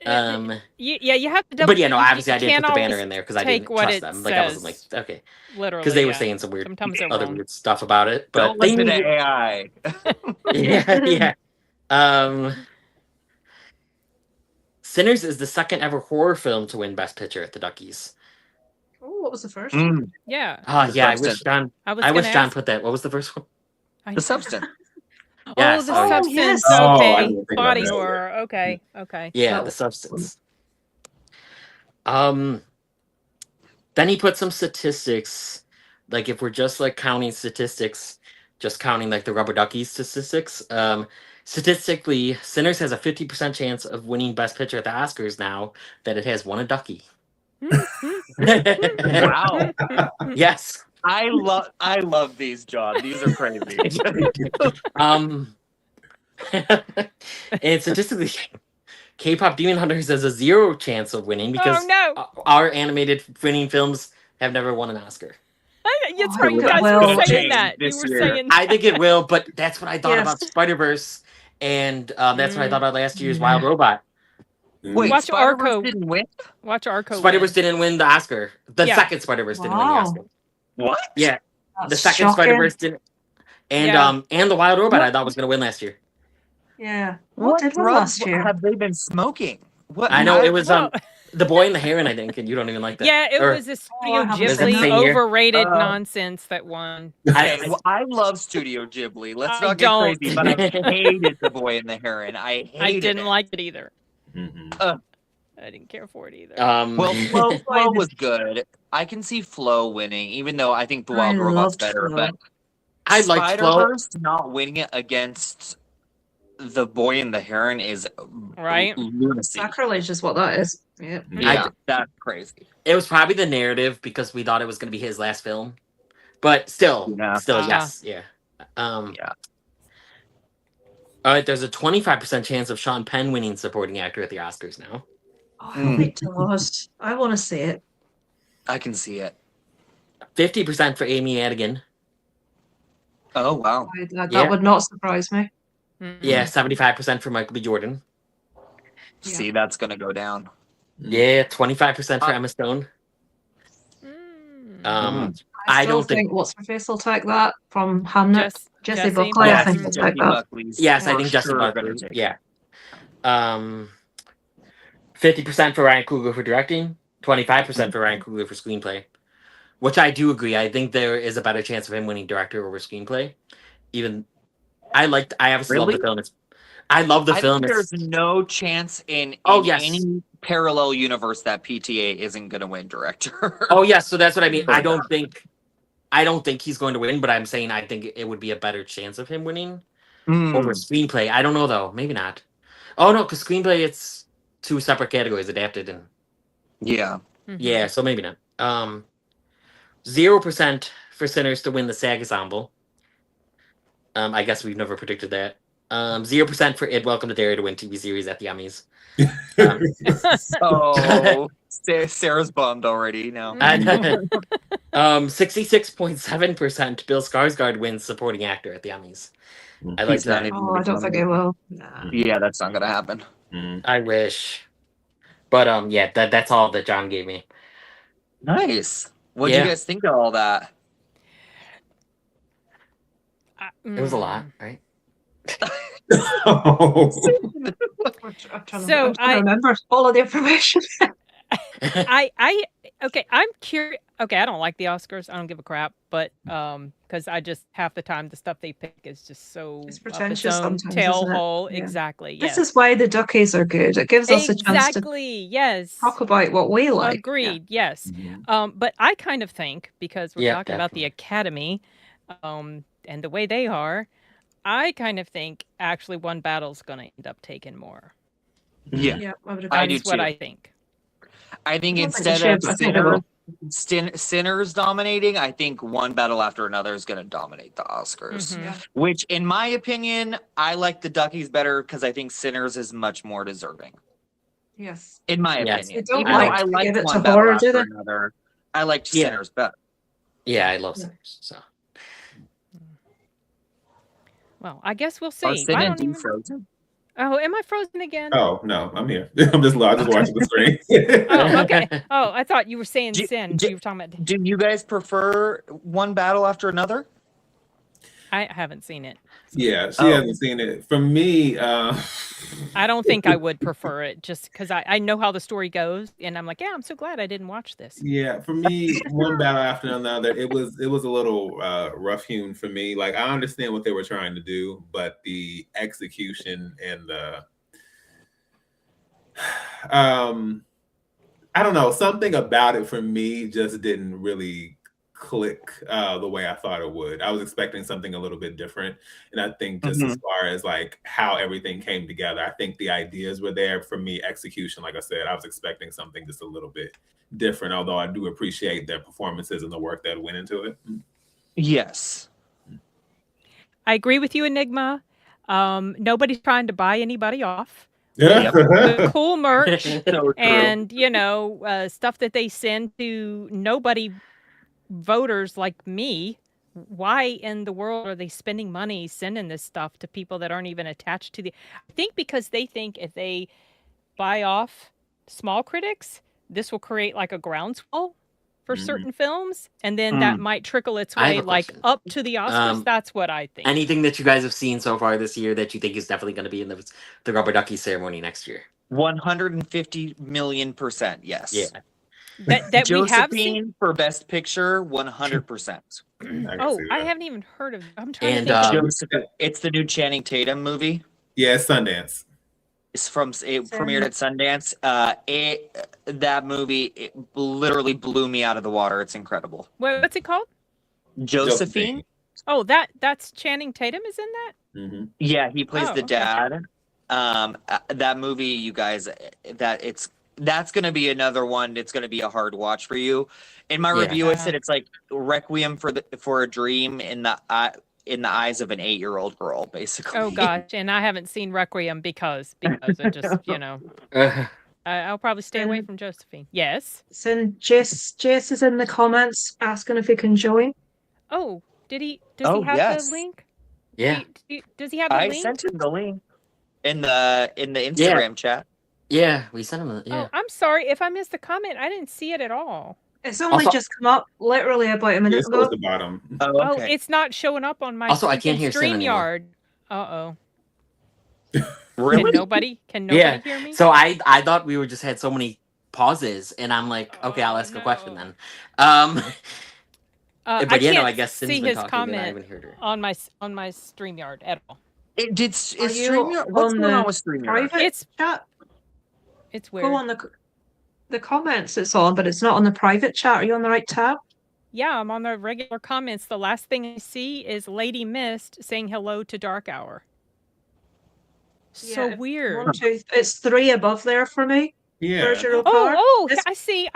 A: You have to double.
E: But yeah, no, obviously
A: you
E: I didn't
A: can't
E: put the banner
A: always
E: in there because I
A: take
E: didn't
A: what
E: trust
A: it
E: them. Like I wasn't like,
A: says
E: okay,
A: literally,
E: because they were
A: yeah.
E: saying some weird,
A: Sometimes they're
E: other
A: wrong.
E: weird stuff about it. But
B: Don't
E: they
B: listen
E: knew.
B: to AI.
E: Yeah. Sinners is the second ever horror film to win Best Picture at the Duckies.
C: Oh, what was the first?
A: Yeah.
E: Yeah, I
B: Substance.
E: wish John.
A: I
E: I wish John
A: ask.
E: put that. What was the first one?
B: The Substance.
E: Yes.
A: The
E: Oh, yeah.
A: Substance.
C: yes.
F: Oh, I
A: Okay.
F: didn't think about
A: Body
F: that.
A: horror. Okay.
E: Yeah,
C: No.
E: The Substance. Then he put some statistics, like if we're just like counting statistics, just counting like the Rubber Duckies statistics. Statistically, Sinners has a 50% chance of winning Best Picture at the Oscars now that it has won a Ducky.
B: Wow.
E: Yes.
B: I love these, John. These are crazy.
E: And statistically, K-pop Demon Hunters has a 0 chance of winning because our animated winning films have never won an Oscar.
A: That's
C: I
A: right. You
C: think
A: guys
C: it
A: were
C: will.
A: saying that. You
B: This
A: were
B: year.
A: saying.
E: I think it will, but that's what I thought
C: Yes.
E: about Spider-Verse, and that's what I thought about last year's
C: Yeah.
E: Wild Robot.
B: Wait,
A: Watch
B: Spider-Verse
A: Arco.
B: didn't win?
A: Watch Arco.
E: Spider-Verse didn't win the Oscar. The
A: Yeah.
E: second Spider-Verse didn't win the
C: Wow.
E: Oscar.
B: What?
E: Yeah,
C: That's
E: the second
C: shocking.
E: Spider-Verse didn't. And and the Wild Robot I thought was going to win last year.
C: Yeah. What did win
B: drugs
C: last year?
B: have they been smoking? What?
E: I know it was
A: Well,
E: The Boy and the Heron, I think, and you don't even like that.
A: yeah, it
E: Or-
A: was a Studio
C: I haven't
E: seen
A: Ghibli
E: that. Same year?
A: overrated nonsense that won.
B: Okay, well, I love Studio Ghibli. Let's
A: I
B: not get
A: don't.
B: crazy, but I hated The Boy and the Heron. I
A: didn't
B: it.
A: like it either.
F: Mhm.
A: I didn't care for it either.
B: Well, Flo was good. I can see Flo winning, even though I think the Wild
C: I
B: Robot's
C: loved
B: better.
C: Flo.
B: But
E: I liked Flo.
B: Spider-Verse not winning it against The Boy and the Heron is
A: Right.
B: lunacy.
C: Sacrilege is what that is. Yeah.
B: Yeah, that's crazy.
E: It was probably the narrative because we thought it was going to be his last film, but still, yes, yeah.
B: Yeah.
E: All right, there's a 25% chance of Sean Penn winning supporting actor at the Oscars now.
C: Oh, I hope it does. I want to see it.
B: I can see it.
E: 50% for Amy Adigan.
B: Oh wow.
C: That would not surprise me.
E: Yeah, 75% for Michael B. Jordan.
B: See, that's gonna go down.
E: Yeah, 25% for Emma Stone. I
C: I still
E: don't think.
C: what's her face will take that from Hamnet. Jessie Buckley,
E: Yes.
C: I think will take that.
E: Yes, I
B: for
E: think Jessie
B: sure
E: Buckley.
B: gonna take
E: Yeah. 50% for Ryan Coogler for directing, 25% for Ryan Coogler for screenplay, which I do agree. I think there is a better chance of him winning director over screenplay. Even I obviously love the film. I love the film.
B: Think there's no chance in
E: yes.
B: any parallel universe that PTA isn't going to win director.
E: Oh yes, so that's what I mean.
B: For
E: I don't think he's going to win, but I'm saying I think it would be a better chance of him winning over screenplay. I don't know though. Maybe not. Oh no, because screenplay it's 2 separate categories adapted and
B: yeah.
E: Yeah, so maybe not. 0% for Sinners to win the SAG Ensemble. I guess we've never predicted that. 0% for Id Welcome to Derry to win TV series at the Emmys.
B: Oh, Sarah's bummed already now.
E: 66.7% Bill Skarsgård wins supporting actor at the Emmys. I like that.
C: Oh, I don't think it will.
B: Yeah, that's not gonna happen.
E: I wish. But yeah, that's all that John gave me.
B: Nice. What do you guys think of all that?
E: It was a lot, right?
C: I'm trying to remember all of the information.
A: I'm curious. Okay, I don't like the Oscars. I don't give a crap, but because I just half the time the stuff they pick is just so
C: it's pretentious sometimes.
A: Tailhole.
C: Yeah.
A: Exactly.
C: This is why the Duckies are good. It gives us a chance to talk about what we like.
A: Agreed. Yeah. Yes. But I kind of think because we're talking about the Academy, and the way they are, I kind of think actually One Battle's going to end up taking more.
B: Yeah,
C: I would agree.
A: That's what I think.
B: I think instead of Sinners dominating, I think One Battle After Another is going to dominate the Oscars. Which, in my opinion, I like the Duckies better because I think Sinners is much more deserving.
C: Yes.
B: In my opinion.
C: Even though I liked One Battle After
B: Another, I liked Sinners better.
E: Yeah, I love Sinners. So.
A: Well, I guess we'll see.
B: Frozen?
A: Oh, am I frozen again?
F: Oh no, I'm here. I'm just watching the screen.
A: Oh, okay. Oh, I thought you were saying sin. You were talking about.
B: Do you guys prefer One Battle After Another?
A: I haven't seen it.
F: Yeah, she hasn't seen it. For me,
A: I don't think I would prefer it just because I know how the story goes, and I'm like, yeah, I'm so glad I didn't watch this.
F: Yeah, for me, One Battle After Another, it was a little rough hewn for me. Like I understand what they were trying to do, but the execution and the I don't know, something about it for me just didn't really click the way I thought it would. I was expecting something a little bit different, and I think just as far as like how everything came together, I think the ideas were there. For me, execution, like I said, I was expecting something just a little bit different, although I do appreciate their performances and the work that went into it.
B: Yes,
A: I agree with you, Enigma. Nobody's trying to buy anybody off.
F: The
A: cool merch and stuff that they send to nobody voters like me. Why in the world are they spending money sending this stuff to people that aren't even attached to I think because they think if they buy off small critics, this will create like a groundswell for certain films, and then that might trickle its way like up to the Oscars. That's what I think.
E: Anything that you guys have seen so far this year that you think is definitely going to be in the Rubber Ducky ceremony next year?
B: 150 million%, yes.
E: Yeah.
A: That we have seen
B: for Best Picture, 100%.
A: I haven't even heard of. I'm trying to think.
B: It's the new Channing Tatum movie.
F: Yeah, it's Sundance.
B: It's it premiered at Sundance. That movie literally blew me out of the water. It's incredible.
A: What's it called?
B: Josephine.
A: Oh, that's Channing Tatum is in that.
F: Mm-hmm.
B: Yeah, he plays the dad. That movie, you guys, that's going to be another one. It's going to be a hard watch for you. In my review, I said it's like Requiem for a Dream in the eyes of an 8-year-old girl, basically.
A: Oh gosh, and I haven't seen Requiem because I just I'll probably stay away from Josephine. Yes.
C: So Jess is in the comments asking if he can join.
A: Oh, does he have the link?
E: Yeah.
A: Does he have the link?
B: I sent him the link in the Instagram chat.
E: Yeah, we sent him.
A: Oh, I'm sorry if I missed the comment. I didn't see it at all.
C: It's only
E: Also-
C: just come up literally about a minute
F: It's towards
C: ago.
F: the bottom.
B: Oh,
A: Oh,
B: okay.
A: it's not showing up on my
E: Also, I can't
A: freaking
E: hear Sim anymore.
A: StreamYard. Uh-oh.
B: Really?
A: Can nobody hear me?
E: So I thought we were just had so many pauses, and I'm like, okay, I'll ask a question
A: no.
E: then.
A: I
E: But yeah, no,
A: can't
E: I guess Sim's
A: see
E: been
A: his
E: talking, and I
A: comment
E: haven't heard her.
A: on my StreamYard at all.
C: Are
B: Is
C: you
B: StreamYard? What's
C: on
B: going
C: the
B: on with StreamYard?
C: private
A: It's
C: chat?
A: It's weird.
C: Go on the comments it's on, but it's not on the private chat. Are you on the right tab?
A: Yeah, I'm on the regular comments. The last thing I see is Lady Mist saying hello to Dark Hour. So
C: Yeah,
A: weird.
C: 1, 2, it's 3 above there for me.
F: Yeah.
C: There's your
A: Oh, oh,
C: This-
A: I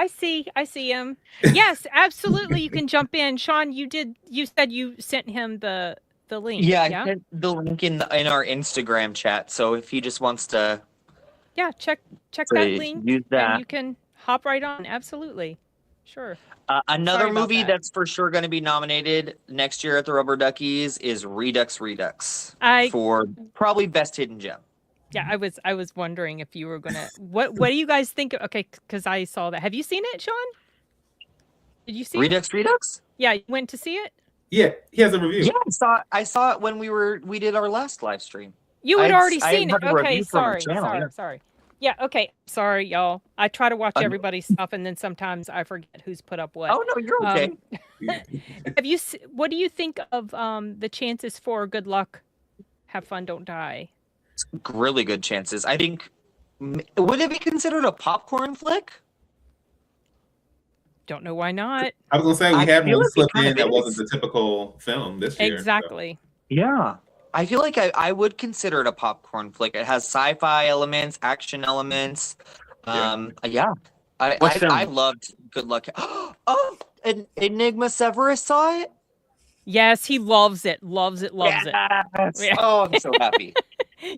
A: see him. Yes, absolutely. You can jump in. Sean, you said you sent him the link.
B: Yeah, I sent the link in our Instagram chat. So if he just wants to,
A: Yeah, check that link
B: use that.
A: and you can hop right on. Absolutely. Sure.
B: Another
A: Sorry about
B: movie
A: that.
B: that's for sure going to be nominated next year at the Rubber Duckies is Redux for probably Best Hidden Gem.
A: Yeah, I was wondering if you were gonna. What do you guys think? Okay, because I saw that. Have you seen it, Sean? Did you see it?
B: Redux?
A: Yeah, you went to see it.
F: Yeah, he has a review.
B: Yeah, I saw it when we did our last live stream.
A: You had already
B: I
A: seen
B: had
A: it.
B: a
A: Okay,
B: review from
A: sorry,
B: the channel,
A: sorry. Yeah, okay. Sorry, y'all. I try to watch everybody's stuff, and then sometimes I forget who's put up what.
B: Oh no, you're okay.
A: What do you think of the chances for Good Luck, Have Fun, Don't Die?
B: Really good chances. I think. Would it be considered a popcorn flick?
A: Don't know why not.
F: I was gonna say we
B: I
F: had
B: feel
F: one
B: like it
F: slip
B: kind
F: in
B: of
F: that
B: is.
F: wasn't the typical film this year.
A: Exactly.
B: Yeah. I feel like I would consider it a popcorn flick. It has sci-fi elements, action elements. Yeah. I loved Good Luck. Oh, Enigma Severus saw it?
A: Yes, he loves it. Loves it.
B: Yes.
A: Yeah.
B: Oh, I'm so happy.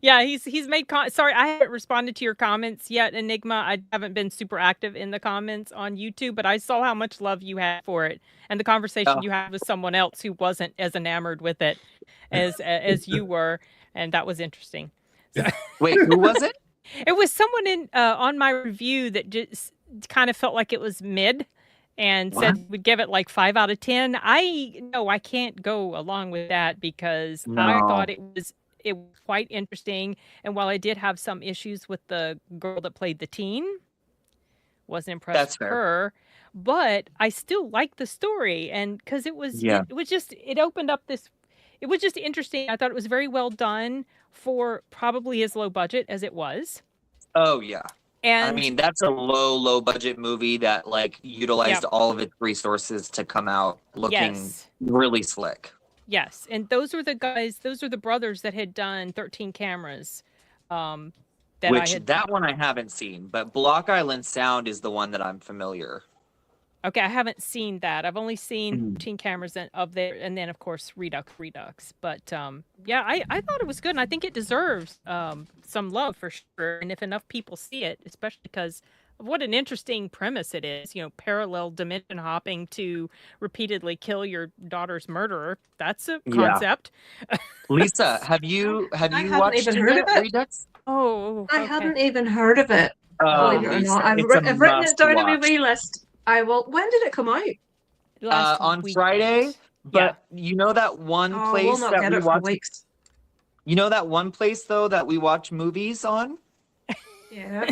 A: Yeah, he's made sorry, I haven't responded to your comments yet, Enigma. I haven't been super active in the comments on YouTube, but I saw how much love you had for it and the conversation you had with someone else who wasn't as enamored with it as you were, and that was interesting. So,
B: wait, who was it?
A: It was someone in on my review that just kind of felt like it was mid and said would give it like 5 out of 10. I can't go along with that because I thought it was quite interesting, and while I did have some issues with the girl that played the teen, wasn't impressed with her, but I still liked the story, and because it was it opened up this, it was just interesting. I thought it was very well done for probably as low budget as it was.
B: Oh yeah.
A: And
B: I mean, that's a low budget movie that like utilized all of its resources to come out looking really slick.
A: Yes, and those were the brothers that had done 13 Cameras.
B: That one I haven't seen, but Block Island Sound is the one that I'm familiar.
A: Okay, I haven't seen that. I've only seen 13 Cameras of there, and then of course Redux. But yeah, I thought it was good, and I think it deserves some love for sure. And if enough people see it, especially because of what an interesting premise it is, parallel dimension hopping to repeatedly kill your daughter's murderer. That's a concept.
B: Lisa, have you watched Redux?
A: Oh, okay.
C: I hadn't even heard of it.
B: Oh,
C: Believe it or
B: Lisa,
C: not, I've written it down in my wee list. I will. When did it come out?
B: On Friday. But you know that one place
C: we'll not
B: that
C: get
B: we
C: it for
B: watch.
C: weeks.
B: You know that one place though that we watch movies on.
C: Yeah.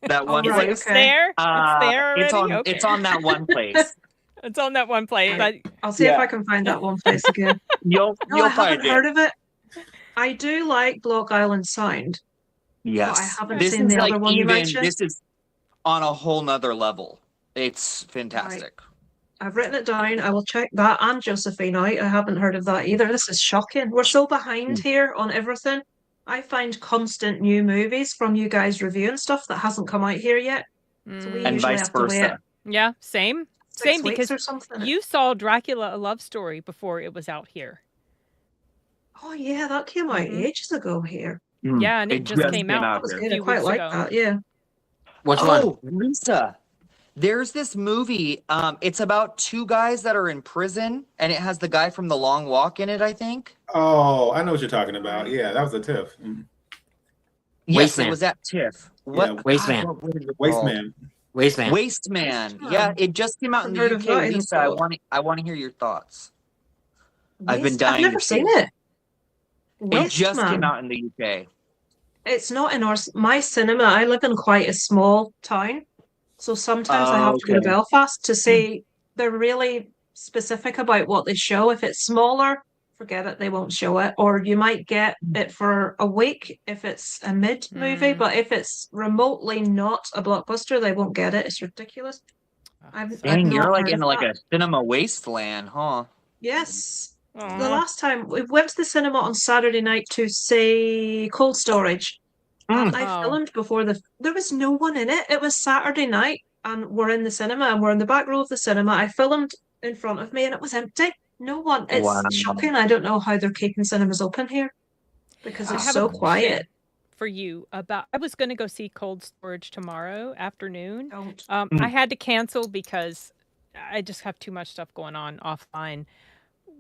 B: That one place.
A: It's there. It's there already.
B: It's on that one place.
A: It's on that one place.
C: I'll see if I can find that one place again.
B: You'll
C: I
B: find
C: haven't
B: it.
C: heard of it. I do like Block Island Sound.
B: Yes.
C: But I haven't seen the other one you mentioned.
B: This is on a whole nother level. It's fantastic.
C: Right. I've written it down. I will check that and Josephine out. I haven't heard of that either. This is shocking. We're so behind here on everything. I find constant new movies from you guys reviewing stuff that hasn't come out here yet. So we
B: and
C: usually
B: vice
C: have to wait
B: versa.
A: Yeah, same.
C: 6 weeks
A: because
C: or something.
A: you saw Dracula: A Love Story before it was out here.
C: Oh yeah, that came out ages ago here.
A: Yeah, and it just came out.
C: That was good. I quite like that. Yeah.
E: Which one?
B: Lisa, there's this movie. It's about 2 guys that are in prison, and it has the guy from The Long Walk in it, I think.
F: Oh, I know what you're talking about. Yeah, that was a TIFF.
B: Yes,
E: Wasteman.
B: it was at TIFF. What?
E: Wasteman.
B: What is it called?
F: Wasteman.
E: Wasteman.
B: Wasteman. Yeah, it just came out in the
C: Heard of
B: UK.
C: that either,
B: Lisa, I
C: though.
B: want to hear your thoughts. I've been
C: I've
B: dying
C: never
B: to see
C: seen
B: it.
C: it.
B: It just came
C: Wasteman.
B: out in the UK.
C: It's not in my cinema. I live in quite a small town, so sometimes I have to go to
B: Okay.
C: Belfast to see. They're really specific about what they show. If it's smaller, forget it, they won't show it. Or you might get it for a week if it's a mid movie, but if it's remotely not a blockbuster, they won't get it. It's ridiculous. I've
B: Dang, you're
C: not
B: like
C: heard
B: in
C: of
B: like
C: that.
B: a cinema wasteland, huh?
C: Yes. The
A: Aw.
C: last time we went to the cinema on Saturday night to see Cold Storage. And I
A: Oh.
C: filmed before there was no one in it. It was Saturday night and we're in the cinema and we're in the back row of the cinema. I filmed in front of me and it was empty. No one. It's
B: Wow.
C: shocking. I don't know how they're keeping cinemas open here because
A: I
C: it's
A: have a
C: so
A: question
C: quiet.
A: for you about. I was going to go see Cold Storage tomorrow afternoon.
C: Don't.
A: I had to cancel because I just have too much stuff going on offline.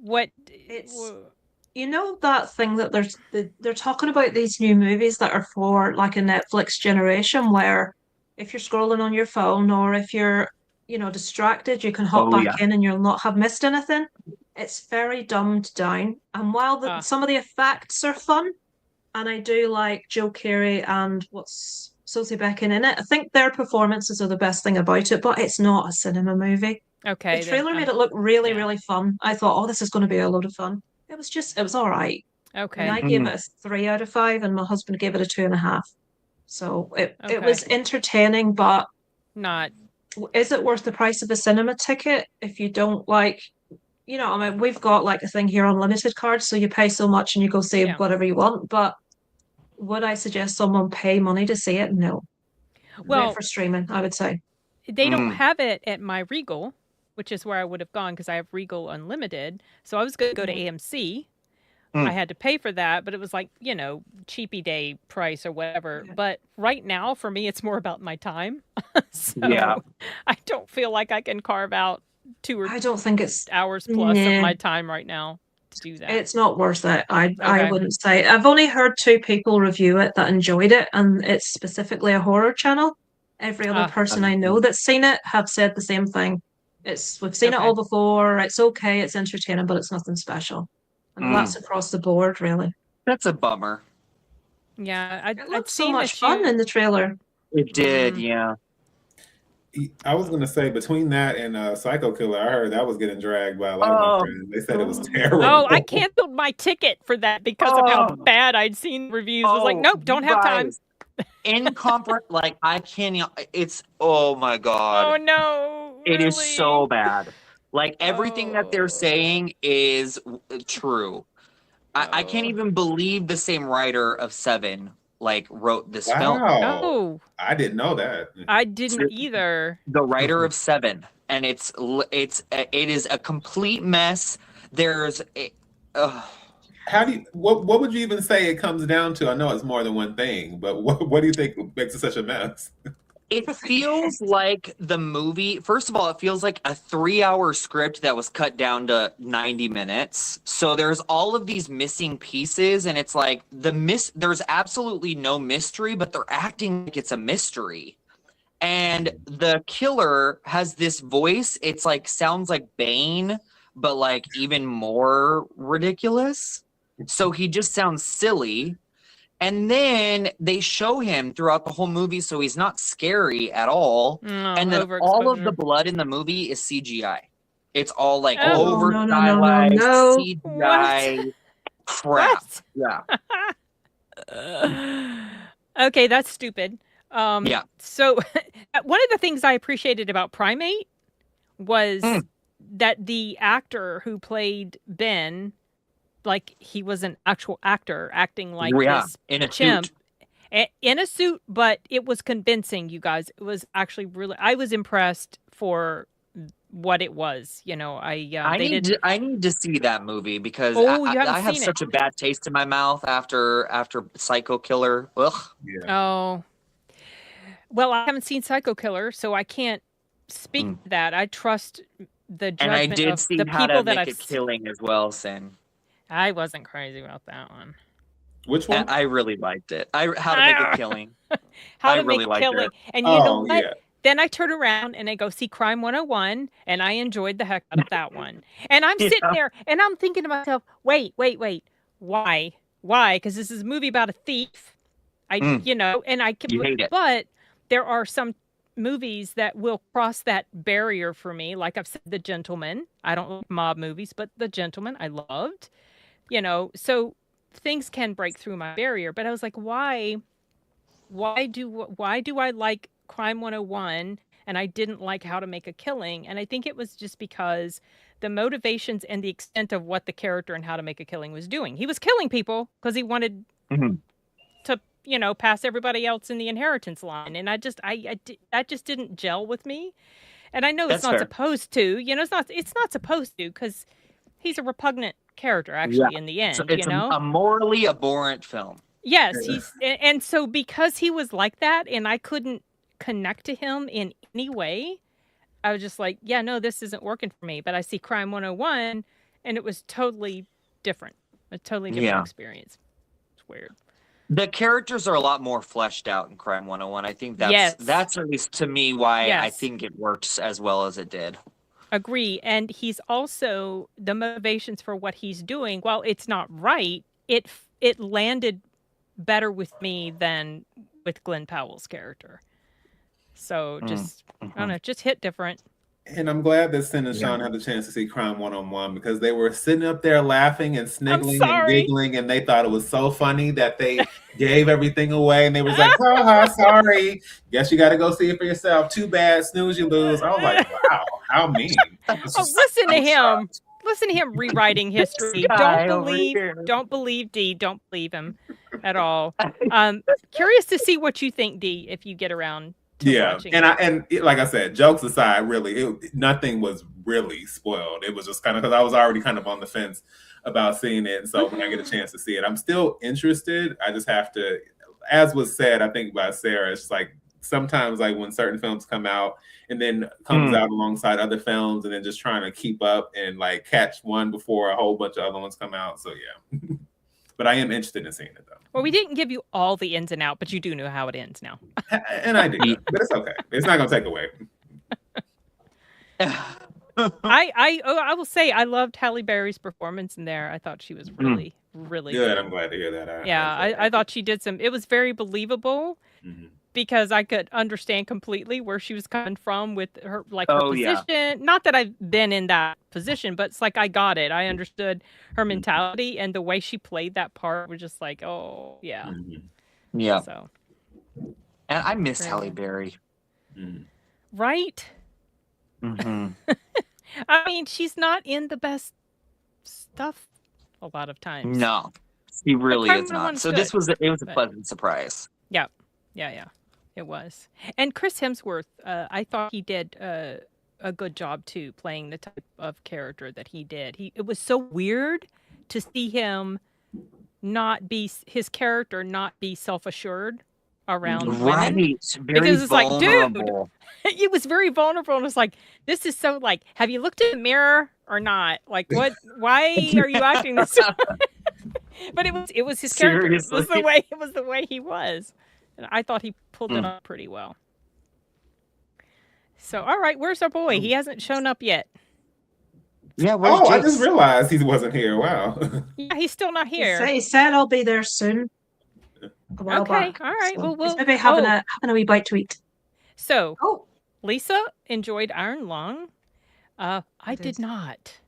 A: What?
C: It's
A: wh-
C: you know that thing that they're talking about these new movies that are for like a Netflix generation where if you're scrolling on your phone or if you're, distracted, you can hop
B: Oh
C: back
B: yeah.
C: in and you'll not have missed anything. It's very dumbed down. And while some of the effects are fun, and I do like Joe Keery and what's Sosie Beckin in it, I think their performances are the best thing about it, but it's not a cinema movie.
A: Okay,
C: The
A: then
C: trailer made it look really,
A: yeah.
C: really fun. I thought, oh, this is going to be a load of fun. It was all right. I
A: Okay.
C: mean, I gave it a 3 out of 5, and my husband gave it a 2.5. So it was entertaining, but
A: Not.
C: is it worth the price of a cinema ticket if you don't like? I mean, we've got like a thing here on limited cards, so you pay so much and you go see
A: Yeah.
C: whatever you want. But would I suggest someone pay money to see it? No.
A: Well,
C: for streaming, I would say.
A: They don't have it at my Regal, which is where I would have gone because I have Regal Unlimited. So I was going to go to AMC. I had to pay for that, but it was like, cheapy day price or whatever.
C: Yeah.
A: But right now, for me, it's more about my time. So
B: Yeah.
A: I don't feel like I can carve out 2 or
C: I don't think it's
A: hours plus
C: Nah.
A: of my time right now to do that.
C: It's not worth it. I
A: Okay.
C: wouldn't say. I've only heard 2 people review it that enjoyed it, and it's specifically a horror channel. Every other person I know that's seen it have said the same thing. We've seen it all before. It's okay. It's entertaining, but it's nothing special. And that's across the board, really.
B: That's a bummer.
A: Yeah,
C: It looked so much fun in the trailer.
B: It did, yeah.
F: I was gonna say between that and Psycho Killer, I heard that was getting dragged by a lot of my friends. They said it was terrible.
A: Oh, I canceled my ticket for that because of how bad I'd seen reviews. I was like, nope, don't have time.
B: Like I can't. It's oh my god.
A: Oh no!
B: It is
A: really?
B: so bad. Like everything that they're saying is true. I can't even believe the same writer of Seven wrote this film.
A: Oh,
F: I didn't know that.
A: I didn't either.
B: The writer of Seven, and it is a complete mess. There's
F: How do you, what would you even say it comes down to? I know it's more than one thing, but what do you think makes it such a mess?
B: It feels like the movie. First of all, it feels like a 3-hour script that was cut down to 90 minutes. So there's all of these missing pieces, and it's like there's absolutely no mystery, but they're acting like it's a mystery. And the killer has this voice. It's like sounds like Bane, but like even more ridiculous. So he just sounds silly. And then they show him throughout the whole movie, so he's not scary at all. And then all of the blood in the movie is CGI. It's all like over stylized CGI crap.
A: What?
B: Yeah.
A: Okay, that's stupid.
B: Yeah.
A: So one of the things I appreciated about Primate was that the actor who played Ben, like he was an actual actor acting like this
B: in a
A: chimp.
B: suit.
A: In a suit, but it was convincing, you guys. It was actually really, I was impressed for what it was. I
B: need to see that movie because I have such a bad taste in my mouth after Psycho Killer. Ugh.
F: Yeah.
A: Oh. Well, I haven't seen Psycho Killer, so I can't speak to that. I trust the judgment
B: And I did
A: of
B: see
A: the
B: How
A: people
B: to
A: that
B: Make
A: I've
B: a Killing as well, Sin.
A: I wasn't crazy about that one.
F: Which one?
B: I really liked it. How to Make a Killing.
A: How
B: I
A: to
B: really
A: Make a
B: liked
A: Killing.
B: it.
A: And you know what?
F: Yeah.
A: then I turn around and I go see Crime 101, and I enjoyed the heck out of that one. And I'm sitting there and I'm thinking to myself, wait. Why? Because this is a movie about a thief. You know, and I can,
B: You hate it.
A: but there are some movies that will cross that barrier for me. Like I've said, The Gentleman. I don't like mob movies, but The Gentleman I loved. You know, so things can break through my barrier. But I was like, why do I like Crime 101 and I didn't like How to Make a Killing? And I think it was just because the motivations and the extent of what the character in How to Make a Killing was doing. He was killing people because he wanted to, you know, pass everybody else in the inheritance line. And that just didn't gel with me. And I know it's not supposed to, you know, it's not supposed to, because he's a repugnant character actually in the end,
B: so it's
A: you know,
B: a morally abhorrent film.
A: Yes, and so because he was like that and I couldn't connect to him in any way, I was just like, yeah, no, this isn't working for me. But I see Crime 101 and it was totally different. A totally different experience. It's weird.
B: The characters are a lot more fleshed out in Crime 101. I think that's at least to me why I think it works as well as it did.
A: Agree. And he's also, the motivations for what he's doing, while it's not right, it landed better with me than with Glenn Powell's character. So just I don't know, just hit different.
F: And I'm glad that Sin and Sean had the chance to see Crime 101 because they were sitting up there laughing and sniggling and giggling, and they thought it was so funny that they gave everything away, and they was like, "Haha, sorry. Guess you got to go see it for yourself. Too bad, snooze, you lose." I was like, "Wow, how mean!"
A: Listen to him. Listen to him rewriting history. Don't believe D. Don't believe him at all. Curious to see what you think, D, if you get around to watching.
F: And like I said, jokes aside, really, nothing was really spoiled. It was just kind of because I was already kind of on the fence about seeing it. And so when I get a chance to see it, I'm still interested. I just have to, as was said, I think by Sarah, it's like sometimes like when certain films come out and then comes out alongside other films and then just trying to keep up and like catch one before a whole bunch of other ones come out. So yeah, but I am interested in seeing it though.
A: Well, we didn't give you all the ins and outs, but you do know how it ends now.
F: And I do, but it's okay. It's not going to take away.
A: I will say I loved Halle Berry's performance in there. I thought she was really, really good.
F: I'm glad to hear that.
A: I thought she did some. It was very believable because I could understand completely where she was coming from with her her position. Yeah. Not that I've been in that position, but it's like I got it. I understood her mentality, and the way she played that part was just like, oh yeah,
B: yeah.
A: So,
B: and I miss Halle Berry.
A: Right. I mean, she's not in the best stuff a lot of times.
B: No, she really is not. So it was a pleasant surprise.
A: Yeah. It was. And Chris Hemsworth, I thought he did a good job too, playing the type of character that he did. It was so weird to see him his character not be self-assured around women. Because it's like, dude, it was very vulnerable, and it's like, this is so like, have you looked in the mirror or not? Like, what? Why are you acting this way? But it was his character. Seriously? It was the way he was. And I thought he pulled it off pretty well. So, all right, where's our boy? He hasn't shown up yet.
B: Yeah.
F: I just realized he wasn't here. Wow.
A: Yeah, he's still not here.
C: He said I'll be there soon.
A: Okay, all right.
C: So
A: we'll
C: maybe having a wee bite to eat.
A: So, Lisa enjoyed Iron Lung. I did not.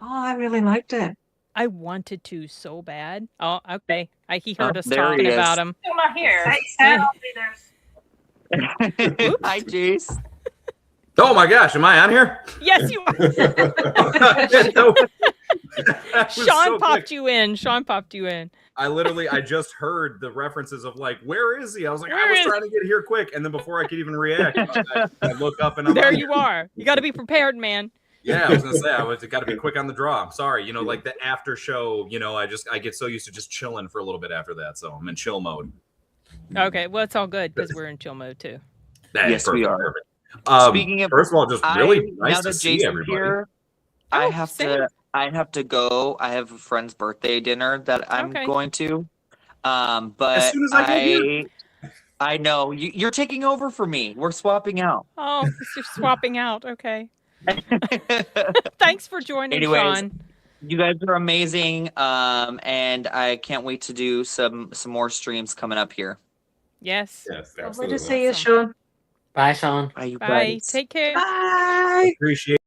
C: Oh, I really liked it.
A: I wanted to so bad. Oh, okay. He heard us talking about him.
C: Still not here. I said I'll be there.
B: Hi, Jace.
G: Oh my gosh, am I on here?
A: Yes, you are. Sean popped you in.
G: I just heard the references of like, where is he? I was like, I was trying to get here quick. And then before I could even react, I look up and I'm
A: there you are. You got to be prepared, man.
G: Yeah, I was going to say, I got to be quick on the draw. I'm sorry. Like the after show, I get so used to just chilling for a little bit after that. So I'm in chill mode.
A: Okay. Well, it's all good because we're in chill mode too.
B: Yes, we are.
G: Speaking of, first of all, just really nice to see everybody.
B: Here, I have to go. I have a friend's birthday dinner that I'm going to. But
G: as soon as I get here.
B: I know. You're taking over for me. We're swapping out.
A: Oh, you're swapping out. Okay. Thanks for joining,
B: Anyways,
A: Sean.
B: you guys are amazing. And I can't wait to do some more streams coming up here.
A: Yes.
F: Yes,
C: Lovely
F: absolutely.
C: to see you,
A: Awesome.
C: Sean.
E: Bye, Sean.
B: Bye, you
A: Bye.
B: guys.
A: Take care.
C: Bye.
G: Appreciate